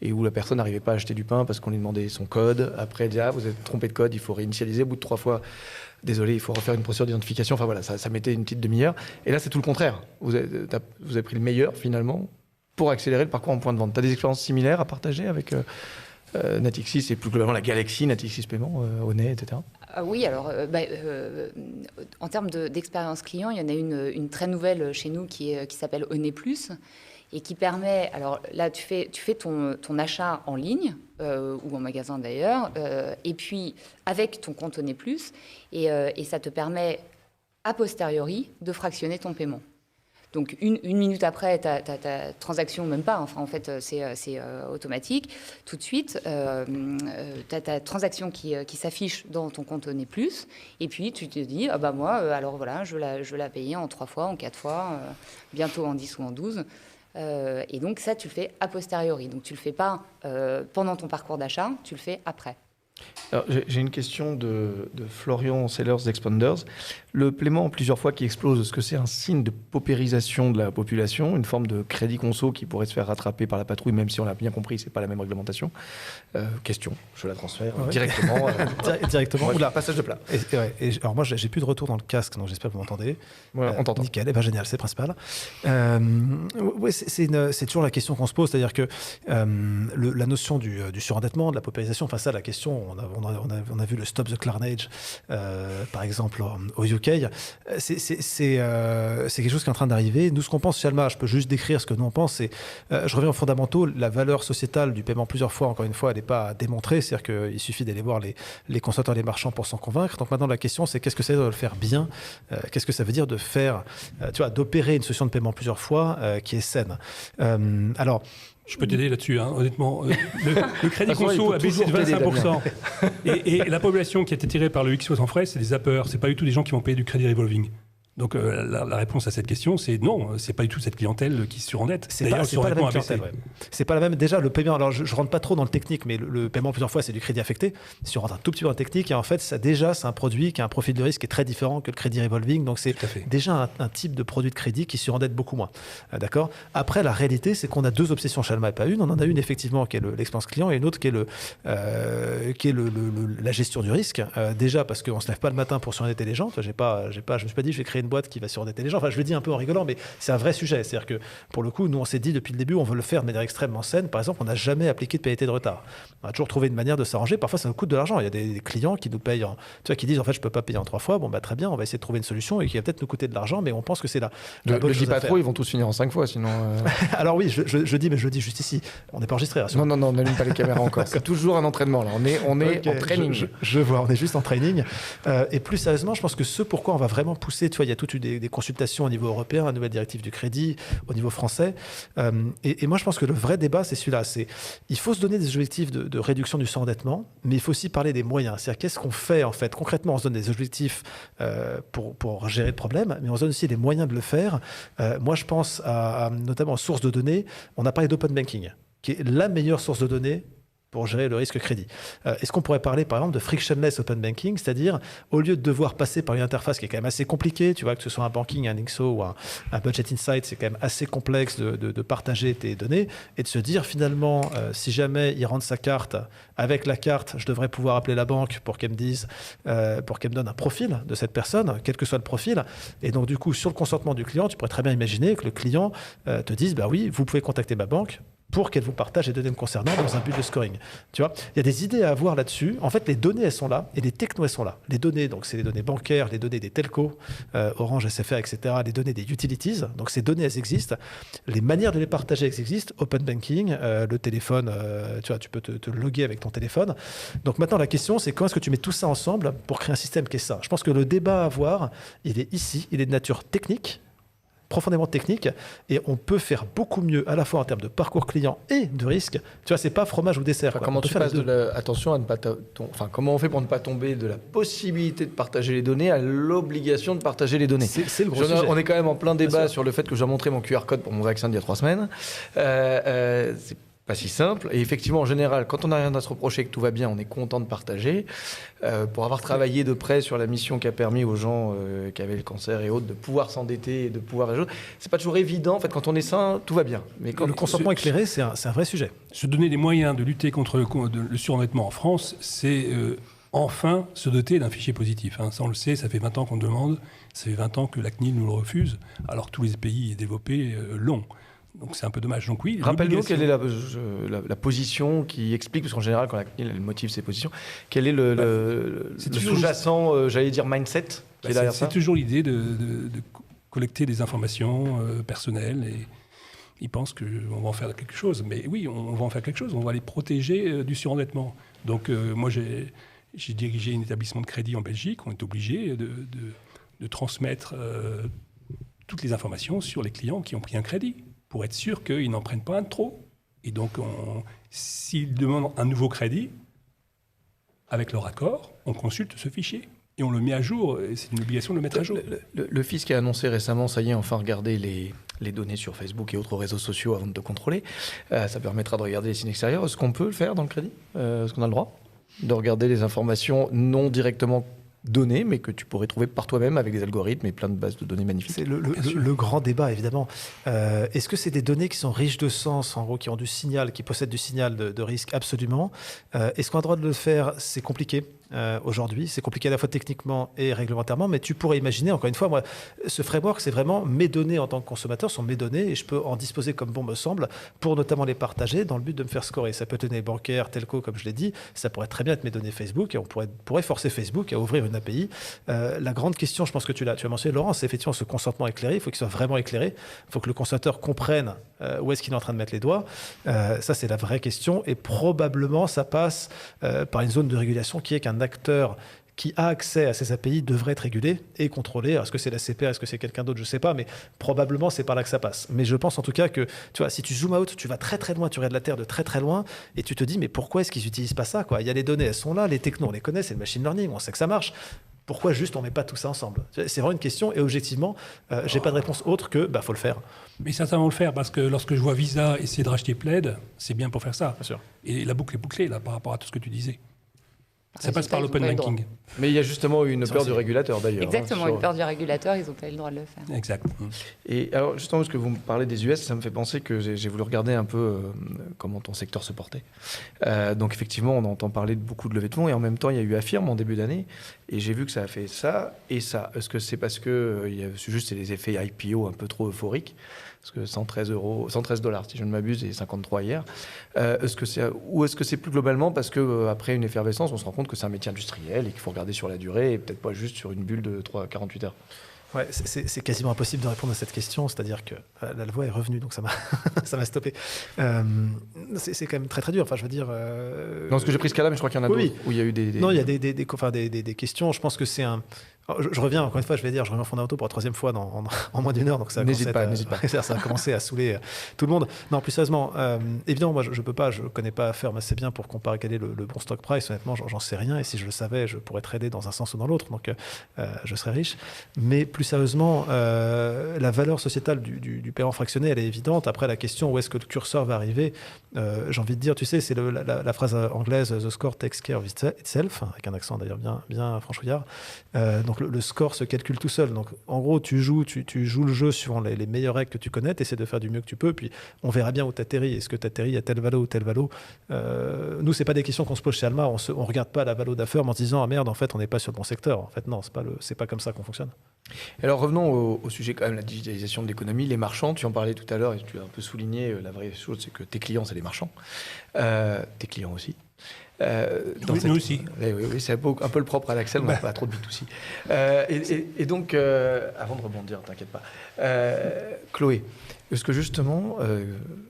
Et où la personne n'arrivait pas à acheter du pain parce qu'on lui demandait son code. Après, elle disait, ah, vous êtes trompé de code, il faut réinitialiser. Au bout de 3 fois, désolé, il faut refaire une procédure d'identification. Enfin voilà, ça mettait une petite demi-heure. Et là, c'est tout le contraire. Vous avez pris le meilleur, finalement, pour accélérer le parcours en point de vente. Tu as des expériences similaires à partager avec Natixis et plus globalement la Galaxy, Natixis Paiement, Onet, etc. Oui, alors en termes d'expérience client, il y en a une très nouvelle chez nous qui s'appelle Onet Plus et qui permet, alors là tu fais ton achat en ligne ou en magasin d'ailleurs, et puis avec ton compte Onet Plus, et ça te permet a posteriori de fractionner ton paiement. Donc, une minute après, ta transaction, même pas, enfin, en fait, c'est automatique. Tout de suite, tu as ta transaction qui s'affiche dans ton compte Né Plus. Et puis, tu te dis, moi, alors voilà, je veux la payer en 3 fois, en 4 fois, bientôt en 10 ou en 12. Et donc, ça, tu le fais a posteriori. Donc, tu le fais pas pendant ton parcours d'achat, tu le fais après. Alors, j'ai une question de Florian Sellers d'Expanders. Le paiement en plusieurs fois qui explose, est-ce que c'est un signe de paupérisation de la population, une forme de crédit conso qui pourrait se faire rattraper par la patrouille, même si on l'a bien compris, c'est pas la même réglementation? Question, je la transfère directement. Directement. Oula, passage de plat. Alors moi, j'ai plus de retour dans le casque, donc j'espère que vous m'entendez. Ouais, on t'entend. Nickel, génial, c'est le principal. Ouais, c'est toujours la question qu'on se pose, c'est-à-dire que la notion du surendettement, de la paupérisation, enfin ça, la question, on a vu le Stop the Carnage, par exemple, au UK. C'est quelque chose qui est en train d'arriver. Nous, ce qu'on pense chez Alma, je peux juste décrire ce que nous on pense, c'est, je reviens aux fondamentaux, la valeur sociétale du paiement plusieurs fois, encore une fois, elle n'est pas démontrée, c'est-à-dire qu'il suffit d'aller voir les consommateurs et les marchands pour s'en convaincre. Donc maintenant, la question, c'est qu'est-ce que ça veut dire de le faire bien? Qu'est-ce que ça veut dire de faire, d'opérer une solution de paiement plusieurs fois qui est saine? Alors, je peux t'aider là-dessus, hein. Honnêtement. Le crédit conso a baissé de 25%. Et la population qui a été tirée par le XO sans frais, c'est des zappers. C'est pas du tout des gens qui vont payer du crédit revolving. Donc la réponse à cette question, c'est non, c'est pas du tout cette clientèle qui se surendette. D'ailleurs, c'est pas la même clientèle. Ouais. C'est pas la même. Déjà, le paiement. Alors, je rentre pas trop dans le technique, mais le paiement plusieurs fois, c'est du crédit affecté. Si on rentre un tout petit peu dans le technique, et en fait, c'est un produit qui a un profil de risque qui est très différent que le crédit revolving. Donc, c'est déjà un type de produit de crédit qui surendette beaucoup moins. D'accord. Après, la réalité, c'est qu'on a 2 obsessions chez Alma et pas une. On en a une effectivement qui est l'expérience client et une autre qui est la gestion du risque. Déjà parce qu'on se lève pas le matin pour surendetter les gens. Je me suis pas dit je vais créer une boîte qui va surendetter les gens. Enfin, je le dis un peu en rigolant, mais c'est un vrai sujet. C'est-à-dire que, pour le coup, nous, on s'est dit depuis le début, on veut le faire de manière extrêmement saine. Par exemple, on n'a jamais appliqué de pénalité de retard. On a toujours trouvé une manière de s'arranger. Parfois, ça nous coûte de l'argent. Il y a des clients qui nous payent, qui disent, en fait, je peux pas payer en 3 fois. Bon, très bien, on va essayer de trouver une solution et qui va peut-être nous coûter de l'argent, mais on pense que c'est la bonne chose à faire. Le dis pas trop, ils vont tous finir en 5 fois, sinon... Alors oui, je dis, mais je le dis juste ici. On n'est pas enregistré. Non, on n'allume pas les caméras encore. C'est toujours un entraînement, là. On est en training. Je vois, on est juste en training. Et plus sérieusement, je pense que ce pourquoi on va vraiment pousser, il y a toutes des consultations au niveau européen, la nouvelle directive du crédit, au niveau français. Et moi, je pense que le vrai débat, c'est celui-là. Il faut se donner des objectifs de réduction du surendettement, mais il faut aussi parler des moyens. C'est-à-dire, qu'est-ce qu'on fait, en fait? Concrètement, on se donne des objectifs pour gérer le problème, mais on se donne aussi les moyens de le faire. Moi, je pense notamment aux sources de données. On a parlé d'open banking, qui est la meilleure source de données pour gérer le risque crédit. Est-ce qu'on pourrait parler, par exemple, de frictionless open banking, c'est-à-dire, au lieu de devoir passer par une interface qui est quand même assez compliquée, tu vois, que ce soit un banking, un XO ou un budget insight, c'est quand même assez complexe de partager tes données, et de se dire, finalement, si jamais il rentre sa carte, avec la carte, je devrais pouvoir appeler la banque pour qu'elle me dise, pour qu'elle me donne un profil de cette personne, quel que soit le profil. Et donc, du coup, sur le consentement du client, tu pourrais très bien imaginer que le client te dise, oui, vous pouvez contacter ma banque pour qu'elle vous partage les données me concernant dans un but de scoring. Tu vois, il y a des idées à avoir là-dessus. En fait, les données, elles sont là et les technos, elles sont là. Les données, donc c'est les données bancaires, les données des telcos, Orange, SFR, etc., les données des utilities. Donc ces données, elles existent. Les manières de les partager, elles existent. Open banking, le téléphone, tu vois, tu peux te loguer avec ton téléphone. Donc maintenant, la question, c'est comment est-ce que tu mets tout ça ensemble pour créer un système qui est ça? Je pense que le débat à avoir, il est ici, il est de nature technique, profondément technique, et on peut faire beaucoup mieux à la fois en termes de parcours client et de risque. Tu vois, c'est pas fromage ou dessert. Enfin, comment tu passes attention à ne pas comment on fait pour ne pas tomber de la possibilité de partager les données à l'obligation de partager les données? C'est le gros sujet. On est quand même en plein débat sur le fait que je dois montrer mon QR code pour mon vaccin d'il y a 3 semaines. C'est pas si simple. Et effectivement, en général, quand on n'a rien à se reprocher et que tout va bien, on est content de partager. Pour avoir travaillé de près sur la mission qui a permis aux gens qui avaient le cancer et autres de pouvoir s'endetter et de pouvoir... C'est pas toujours évident. En fait, quand on est sain, tout va bien. Mais quand le consentement éclairé, c'est un vrai sujet. Se donner les moyens de lutter contre le surendettement en France, c'est enfin se doter d'un fichier positif. Ça, on le sait, ça fait 20 ans qu'on demande. Ça fait 20 ans que la CNIL nous le refuse, alors que tous les pays développés l'ont. Donc c'est un peu dommage. Donc oui. Rappelle-nous quelle est la position qui explique, parce qu'en général, quand la CNIL elle motive ses positions, quel est le sous-jacent, j'allais dire, mindset qui est derrière ça? C'est toujours l'idée de collecter des informations personnelles et ils pensent qu'on va en faire quelque chose. Mais oui, on va en faire quelque chose. On va les protéger du surendettement. Donc moi, j'ai dirigé un établissement de crédit en Belgique. On est obligé de transmettre toutes les informations sur les clients qui ont pris un crédit, pour être sûr qu'ils n'en prennent pas un de trop. Et donc, s'ils demandent un nouveau crédit, avec leur accord, on consulte ce fichier. Et on le met à jour, c'est une obligation de le mettre à jour. Le fisc a annoncé récemment, ça y est, enfin regarder les données sur Facebook et autres réseaux sociaux avant de te contrôler. Ça permettra de regarder les signes extérieurs. Est-ce qu'on peut le faire dans le crédit ? Est-ce qu'on a le droit de regarder les informations non directement données, mais que tu pourrais trouver par toi-même avec des algorithmes et plein de bases de données magnifiques. C'est le grand débat, évidemment. Est-ce que c'est des données qui sont riches de sens, en gros, qui ont du signal, qui possèdent du signal de risque? Absolument. Est-ce qu'on a le droit de le faire? C'est compliqué. Aujourd'hui, c'est compliqué à la fois techniquement et réglementairement, mais tu pourrais imaginer, encore une fois, moi, ce framework, c'est vraiment mes données en tant que consommateur sont mes données et je peux en disposer comme bon me semble pour notamment les partager dans le but de me faire scorer. Ça peut être données bancaires, telco, comme je l'ai dit, ça pourrait très bien être mes données Facebook et on pourrait forcer Facebook à ouvrir une API. La grande question, je pense que tu as mentionné, Laurent, c'est effectivement ce consentement éclairé. Il faut qu'il soit vraiment éclairé. Il faut que le consommateur comprenne où est-ce qu'il est en train de mettre les doigts. Ça, c'est la vraie question et probablement, ça passe par une zone de régulation qui est qu'un acteur qui a accès à ces API devrait être régulé et contrôlé. Alors, est-ce que c'est la CPR, est-ce que c'est quelqu'un d'autre, je ne sais pas, mais probablement c'est par là que ça passe. Mais je pense en tout cas que, tu vois, si tu zoom out, tu vas très très loin, tu regardes la Terre de très très loin et tu te dis, mais pourquoi est-ce qu'ils n'utilisent pas ça, quoi? Il y a les données, elles sont là, les technos, on les connaît, c'est le machine learning, on sait que ça marche. Pourquoi juste on ne met pas tout ça ensemble? C'est vraiment une question et objectivement, je n'ai pas de réponse autre que, faut le faire. Mais certainement le faire parce que lorsque je vois Visa essayer de racheter Plaid, c'est bien pour faire ça. Bien sûr. Et la boucle est bouclée là par rapport à tout ce que tu disais. Ça passe par l'open banking. Mais il y a justement une peur du régulateur d'ailleurs. Exactement, une peur du régulateur, ils n'ont pas eu le droit de le faire. Exact. Et alors justement, parce que vous me parlez des US, ça me fait penser que j'ai voulu regarder un peu comment ton secteur se portait. Donc effectivement, on entend parler de beaucoup de levées de fonds et en même temps, il y a eu Affirm en début d'année et j'ai vu que ça a fait ça et ça. Est-ce que c'est parce que c'est juste les effets IPO un peu trop euphoriques? Parce que 113 $, si je ne m'abuse, et 53 hier. Est-ce que c'est plus globalement parce qu'après une effervescence, on se rend compte que c'est un métier industriel et qu'il faut regarder sur la durée et peut-être pas juste sur une bulle de 48 heures? Ouais, c'est quasiment impossible de répondre à cette question, c'est-à-dire que la voix est revenue, donc ça m'a stoppé. C'est quand même très très dur. Enfin, je veux dire. Non, parce que j'ai pris ce cas-là, mais je crois qu'il y en a d'autres où il y a eu des. Non, il y a des questions. Je pense que c'est un. Je reviens, encore une fois, je reviens fondamentalement pour la troisième fois en moins d'une heure. Donc ça n'hésite pas. Ça a commencé à saouler tout le monde. Non, plus sérieusement, évidemment, moi, je ne connais pas Affirm assez bien pour comparer quel est le bon stock price. Honnêtement, j'en sais rien. Et si je le savais, je pourrais trader dans un sens ou dans l'autre. Donc, je serais riche. Mais plus sérieusement, la valeur sociétale du paiement fractionné, elle est évidente. Après, la question, où est-ce que le curseur va arriver, j'ai envie de dire, tu sais, c'est la phrase anglaise « The score takes care of itself », avec un accent d'ailleurs bien franchouillard. Donc, le score se calcule tout seul. Donc, en gros, tu joues le jeu suivant les meilleures règles que tu connais, tu essaies de faire du mieux que tu peux, puis on verra bien où tu atterris. Est-ce que tu atterris à tel valo ou tel valo? Nous, c'est pas des questions qu'on se pose chez Alma. On regarde pas la valo d'Affirm en se disant « Ah merde, en fait, on n'est pas sur le bon secteur ». En fait, non, c'est pas comme ça qu'on fonctionne. Alors, revenons au sujet quand même, la digitalisation de l'économie. Les marchands, tu en parlais tout à l'heure et tu as un peu souligné, la vraie chose, c'est que tes clients, c'est les marchands. Tes clients aussi. Nous aussi. Oui, c'est un peu le propre à l'Axel, on n'a pas trop de B2C. Et donc, avant de rebondir, t'inquiète pas. Chloé, est-ce que justement,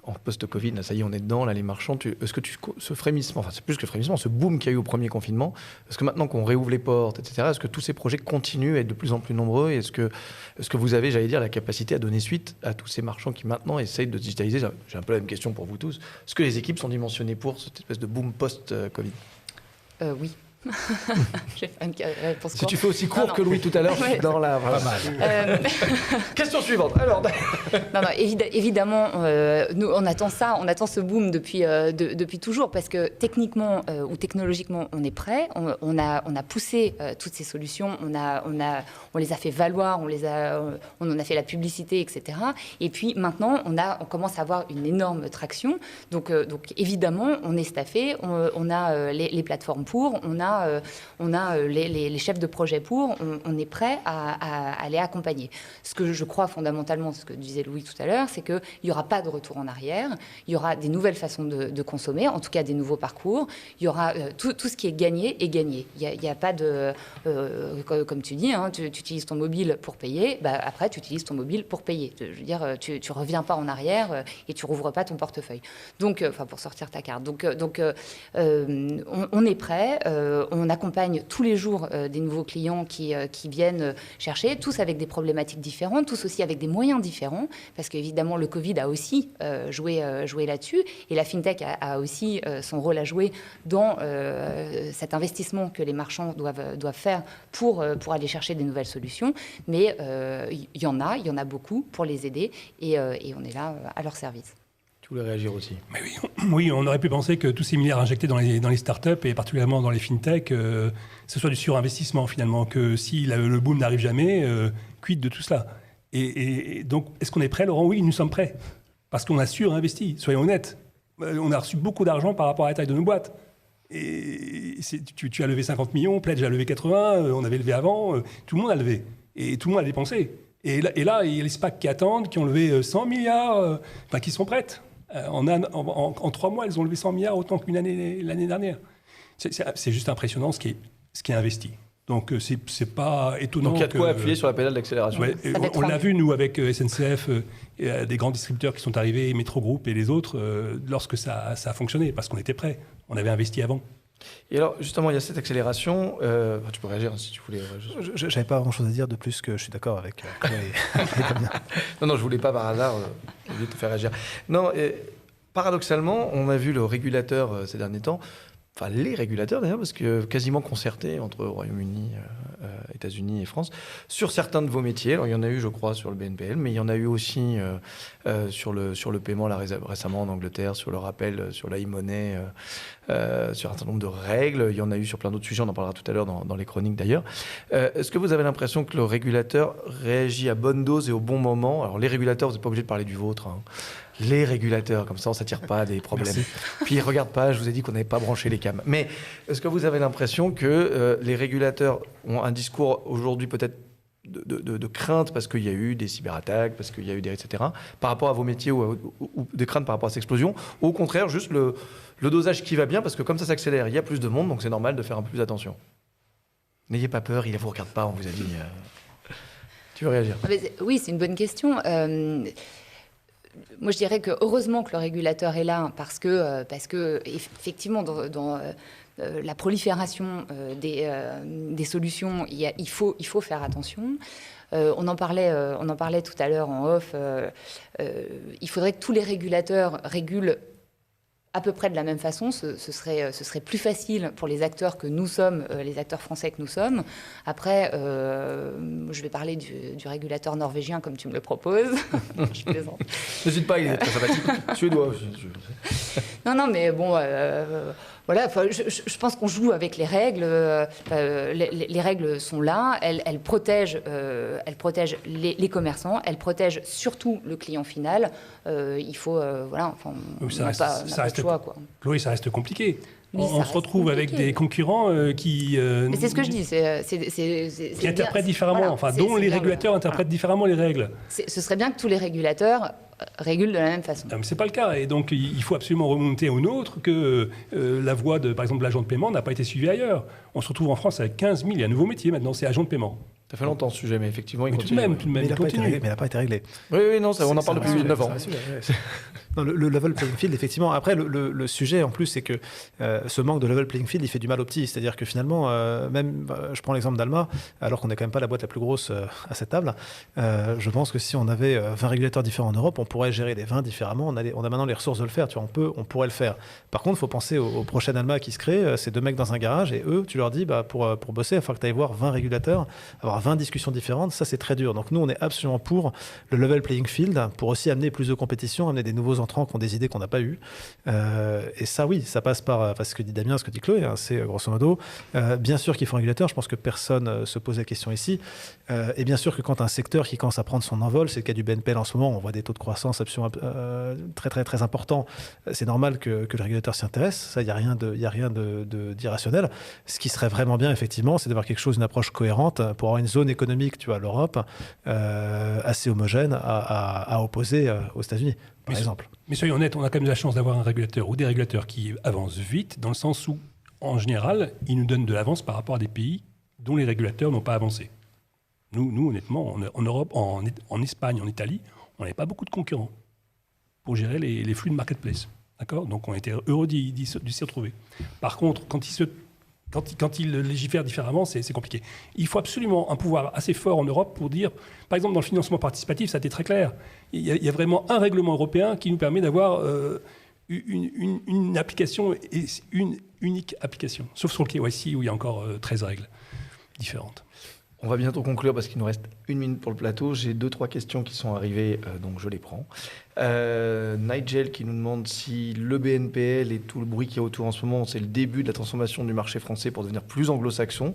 en post-Covid, là, ça y est, on est dedans, là, les marchands, est-ce que ce frémissement, enfin c'est plus que le frémissement, ce boom qu'il y a eu au premier confinement, est-ce que maintenant qu'on réouvre les portes, etc., est-ce que tous ces projets continuent à être de plus en plus nombreux et est-ce que vous avez, j'allais dire, la capacité à donner suite à tous ces marchands qui maintenant essayent de digitaliser? J'ai un peu la même question pour vous tous. Est-ce que les équipes sont dimensionnées pour cette espèce de boom post-Covid? Oui. J'ai fait une réponse si tu fais aussi court que Louis tout à l'heure, je suis dans la... Pas mal. Question suivante. Alors... non, évidemment, nous, on attend ce boom depuis toujours, parce que techniquement ou technologiquement, on est prêt. On a poussé toutes ces solutions, on les a fait valoir, on en a fait la publicité, etc. Et puis maintenant, on commence à avoir une énorme traction. Donc évidemment, on est staffé, on a les plateformes pour, on a les chefs de projet pour, on est prêt à les accompagner. Ce que je crois fondamentalement, ce que disait Louis tout à l'heure, c'est qu'il n'y aura pas de retour en arrière, il y aura des nouvelles façons de consommer, en tout cas des nouveaux parcours, il y aura tout ce qui est gagné est gagné. Il n'y a pas de... comme tu dis, hein, tu utilises ton mobile pour payer, après tu utilises ton mobile pour payer. Je veux dire, tu ne reviens pas en arrière et tu ne rouvres pas ton portefeuille. Donc, pour sortir ta carte. Donc on est prêt. on accompagne tous les jours des nouveaux clients qui viennent chercher, tous avec des problématiques différentes, tous aussi avec des moyens différents, parce qu'évidemment, le Covid a aussi joué là-dessus, et la FinTech a aussi son rôle à jouer dans cet investissement que les marchands doivent faire pour aller chercher des nouvelles solutions. Mais il y en a beaucoup pour les aider, et on est là à leur service. Tu voulais réagir aussi? Mais oui, on aurait pu penser que tous ces milliards injectés dans les startups, et particulièrement dans les fintech, ce soit du surinvestissement finalement, que si le boom n'arrive jamais, quid de tout cela? Et donc, est-ce qu'on est prêt, Laurent? Oui, nous sommes prêts, parce qu'on a surinvesti, soyons honnêtes. On a reçu beaucoup d'argent par rapport à la taille de nos boîtes. Et tu as levé 50 millions, Pledge a levé 80, on avait levé avant, tout le monde a levé. Et tout le monde a dépensé. Et là, il y a les SPAC qui attendent, qui ont levé 100 milliards, qui sont prêtes. En 3 mois, elles ont levé 100 milliards autant qu'une année l'année dernière. C'est juste impressionnant ce qui est investi. Donc, c'est pas étonnant. Donc, il y a de quoi appuyer sur la pédale d'accélération. Ouais, on l'a vu, nous, avec SNCF, des grands distributeurs qui sont arrivés, Métro Group et les autres, lorsque ça a fonctionné, parce qu'on était prêts. On avait investi avant. Et alors, justement, il y a cette accélération. Tu peux réagir si tu voulais. Je n'avais pas grand-chose à dire de plus que je suis d'accord avec Non, je voulais pas par hasard te faire réagir. Non, paradoxalement, on a vu le régulateur ces derniers temps, enfin les régulateurs d'ailleurs, parce que quasiment concertés entre Royaume-Uni, États-Unis et France, sur certains de vos métiers. Alors, il y en a eu, je crois, sur le BNPL, mais il y en a eu aussi sur le paiement là, récemment en Angleterre, sur le rappel, sur la e-money, sur un certain nombre de règles. Il y en a eu sur plein d'autres sujets, on en parlera tout à l'heure dans les chroniques d'ailleurs. Est-ce que vous avez l'impression que le régulateur réagit à bonne dose et au bon moment? Alors, les régulateurs, vous n'êtes pas obligé de parler du vôtre, hein. Les régulateurs, comme ça on ne s'attire pas à des problèmes. Merci. Puis regarde pas, je vous ai dit qu'on n'avait pas branché les cams. Mais est-ce que vous avez l'impression que les régulateurs ont un discours aujourd'hui peut-être de crainte parce qu'il y a eu des cyberattaques, parce qu'il y a eu des etc. par rapport à vos métiers ou des craintes par rapport à cette explosion, ou au contraire juste le dosage qui va bien parce que comme ça s'accélère, il y a plus de monde, donc c'est normal de faire un peu plus attention. N'ayez pas peur, il ne vous regarde pas, on vous a dit. Tu veux réagir? Oui, c'est une bonne question. Moi, je dirais que heureusement que le régulateur est là, parce que effectivement, dans la prolifération des solutions, il faut faire attention. On en parlait tout à l'heure en off. Il faudrait que tous les régulateurs régulent à peu près de la même façon. Ce serait plus facile pour les acteurs que nous sommes, les acteurs français que nous sommes. Après, je vais parler du régulateur norvégien comme tu me le proposes. Je plaisante. N'hésite pas, il est très sympathique. Suédois aussi. Non, mais bon, voilà. Je pense qu'on joue avec les règles. Les règles sont là. Elles protègent les commerçants. Elles protègent surtout le client final. Il faut, voilà. Enfin, ça reste choix, quoi. Chloé, ça reste compliqué. Oui, on se retrouve avec des concurrents qui... Mais c'est ce que je dis. Qui interprètent différemment, voilà, dont les régulateurs interprètent différemment les règles. Ce serait bien que tous les régulateurs régulent de la même façon. Mais ce n'est pas le cas. Et donc, il faut absolument remonter au nôtre que la voie, par exemple, l'agent de paiement n'a pas été suivie ailleurs. On se retrouve en France avec 15 000. Il y a un nouveau métier maintenant, c'est agent de paiement. Ça fait longtemps ce sujet, mais effectivement, il continue. Tout de même, il continue. Mais il n'a pas été réglé. Oui, non, on en parle depuis 9 ans. Non, le level playing field, effectivement. Après, le sujet, en plus, c'est que ce manque de level playing field, il fait du mal aux petits. C'est-à-dire que finalement, je prends l'exemple d'Alma, alors qu'on n'est quand même pas la boîte la plus grosse à cette table, je pense que si on avait 20 régulateurs différents en Europe, on pourrait gérer les 20 différemment. On a maintenant les ressources de le faire. Tu vois, on pourrait le faire. Par contre, il faut penser au prochain Alma qui se crée. C'est 2 mecs dans un garage et eux, tu leur dis, pour bosser, il va falloir que tu ailles voir 20 régulateurs, avoir 20 discussions différentes. Ça, c'est très dur. Donc nous, on est absolument pour le level playing field, pour aussi amener plus de compétition, amener des nouveaux entrants qui ont des idées qu'on n'a pas eues. Et ça, oui, ça passe par ce que dit Damien, ce que dit Chloé, hein, c'est grosso modo. Bien sûr qu'il faut un régulateur. Je pense que personne se pose la question ici. Et bien sûr que quand un secteur qui commence à prendre son envol, c'est le cas du BNPL en ce moment, on voit des taux de croissance absolument très, très, très importants. C'est normal que le régulateur s'y intéresse. Ça, il n'y a rien d'irrationnel. Ce qui serait vraiment bien, effectivement, c'est d'avoir quelque chose, une approche cohérente pour avoir une zone économique, tu vois, l'Europe, assez homogène à opposer aux États-Unis, par exemple. Mais soyons honnêtes, on a quand même la chance d'avoir un régulateur ou des régulateurs qui avancent vite, dans le sens où, en général, ils nous donnent de l'avance par rapport à des pays dont les régulateurs n'ont pas avancé. Nous honnêtement, en Europe, en Espagne, en Italie, on n'avait pas beaucoup de concurrents pour gérer les flux de marketplace. D'accord ? Donc, on était heureux d'y s'y retrouver. Par contre, quand ils se quand ils légifèrent différemment, c'est compliqué. Il faut absolument un pouvoir assez fort en Europe pour dire, par exemple, dans le financement participatif, ça a été très clair. Il y a vraiment un règlement européen qui nous permet d'avoir une application, et une unique application. Sauf sur le KYC où il y a encore 13 règles différentes. On va bientôt conclure parce qu'il nous reste 1 minute pour le plateau. J'ai 2-3 questions qui sont arrivées, donc je les prends. Nigel qui nous demande si le BNPL et tout le bruit qu'il y a autour en ce moment, c'est le début de la transformation du marché français pour devenir plus anglo-saxon,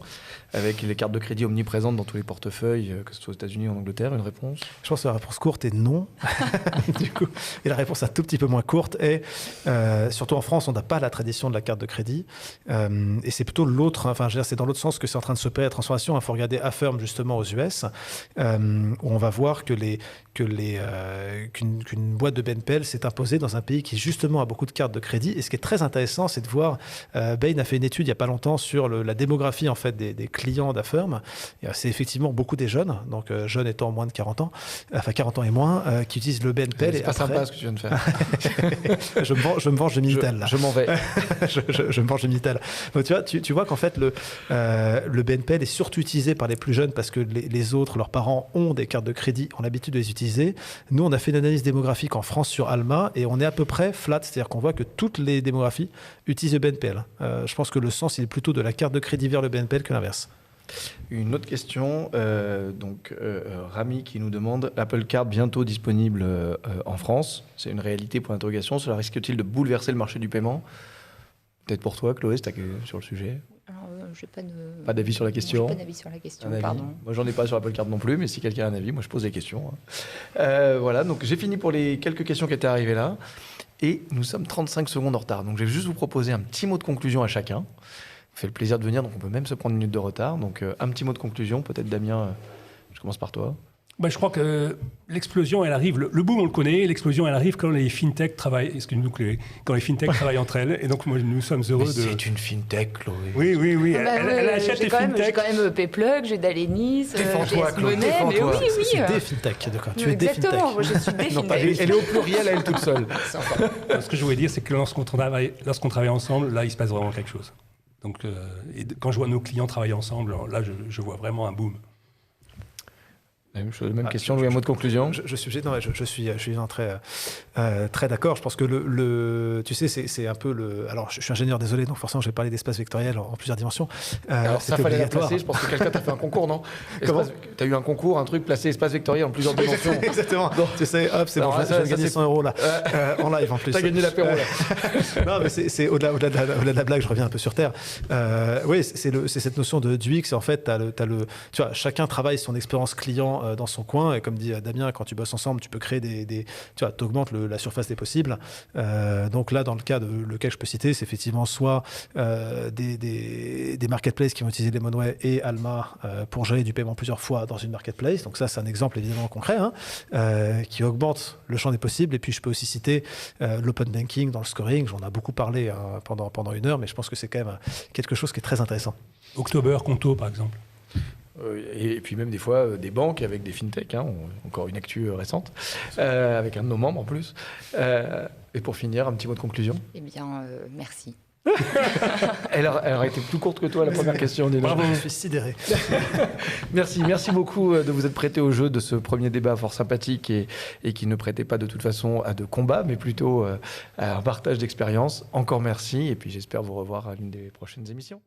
avec les cartes de crédit omniprésentes dans tous les portefeuilles, que ce soit aux États-Unis ou en Angleterre. Une réponse ? Je pense que la réponse courte est non. Du coup, et la réponse un tout petit peu moins courte est, surtout en France, on n'a pas la tradition de la carte de crédit. Et c'est plutôt l'autre, enfin, je veux dire, c'est dans l'autre sens que c'est en train de se opérer la transformation. Il faut regarder Affirm justement aux US, où on va voir qu'une boîte de BNPL s'est imposée dans un pays qui justement a beaucoup de cartes de crédit. Et ce qui est très intéressant, c'est de voir, Bain a fait une étude il n'y a pas longtemps sur la démographie en fait, des clients d'Affirm. C'est effectivement beaucoup des jeunes, donc jeunes étant moins de 40 ans, enfin 40 ans et moins, qui utilisent le BNPL. C'est pas sympa ce que tu viens de faire. je me venge de Minitel là. Je m'en vais. je me venge de Minitel. Donc, tu vois qu'en fait le BNPL est surtout utilisé par les plus jeunes parce que les autres, leurs parents ont des cartes de crédit, ont l'habitude de les utiliser. Nous, on a fait une analyse démographique en France sur Alma et on est à peu près flat, c'est-à-dire qu'on voit que toutes les démographies utilisent le BNPL. Je pense que le sens, il est plutôt de la carte de crédit vers le BNPL que l'inverse. Une autre question, Rami qui nous demande Apple Card bientôt disponible en France. C'est une réalité pour l'interrogation. Cela risque-t-il de bouleverser le marché du paiement ? Peut-être pour toi, Chloé, c'est sur le sujet. Alors, j'ai pas d'avis sur la question. Pas d'avis sur la question, Un pardon. avis. Moi, j'en ai pas sur Apple Card non plus, mais si quelqu'un a un avis, moi, je pose des questions. Voilà, donc j'ai fini pour les quelques questions qui étaient arrivées là. Et nous sommes 35 secondes en retard. Donc, je vais juste vous proposer un petit mot de conclusion à chacun. Ça fait le plaisir de venir, donc on peut même se prendre 1 minute de retard. Donc, un petit mot de conclusion. Peut-être, Damien, je commence par toi. Je crois que l'explosion, elle arrive. Le boom, on le connaît. L'explosion, elle arrive quand les fintech travaillent. Quand les fintech travaillent entre elles. Et donc, nous sommes heureux de. C'est une fintech, Chloé. Oui. Elle achète les fintech. J'ai quand même Payplug, j'ai Dalenis, j'ai S-Money. Mais oui. Tu es des fintech, d'accord. Tu es des fintech. Exactement, je suis des fintech. Elle est au pluriel, elle toute seule. Ce que je voulais dire, c'est que lorsqu'on travaille ensemble, là, il se passe vraiment quelque chose. Donc, quand je vois nos clients travailler ensemble, là, je vois vraiment un boom. Même question, Louis, un mot de conclusion. Je suis très d'accord. Je pense que tu sais, c'est un peu le. Alors, je suis ingénieur, désolé, donc forcément, je vais parler d'espace vectoriel en plusieurs dimensions. Alors, ça fallait la placer. Je pense que quelqu'un t'a fait un concours, non ? Comment ? T'as eu un concours, un truc placé espace vectoriel en plusieurs dimensions. Exactement. Donc, tu sais, hop, c'est bon, j'ai gagné 100 € là, en live en plus. T'as gagné l'apéro là. Non, mais c'est au-delà de la blague, je reviens un peu sur Terre. Oui, c'est cette notion de UX. En fait, tu vois, chacun travaille son expérience client dans son coin, et comme dit Damien, quand tu bosses ensemble, tu peux créer tu vois, t'augmentes la surface des possibles. Donc là, dans le cas lequel je peux citer, c'est effectivement soit des marketplaces qui vont utiliser Lemonway et Alma pour gérer du paiement plusieurs fois dans une marketplace. Donc ça, c'est un exemple évidemment concret qui augmente le champ des possibles. Et puis je peux aussi citer l'open banking dans le scoring. J'en ai beaucoup parlé pendant 1 heure, mais je pense que c'est quand même quelque chose qui est très intéressant. October, Conto, par exemple. Et puis même des fois des banques avec des fintech, encore une actu récente, avec un de nos membres en plus. Et pour finir, un petit mot de conclusion. Eh bien, merci. Elle aurait été plus courte que toi, la première question. Bravo, je suis sidéré. Merci beaucoup de vous être prêté au jeu de ce premier débat fort sympathique et qui ne prêtait pas de toute façon à de combat, mais plutôt à un partage d'expérience. Encore merci, et puis j'espère vous revoir à l'une des prochaines émissions.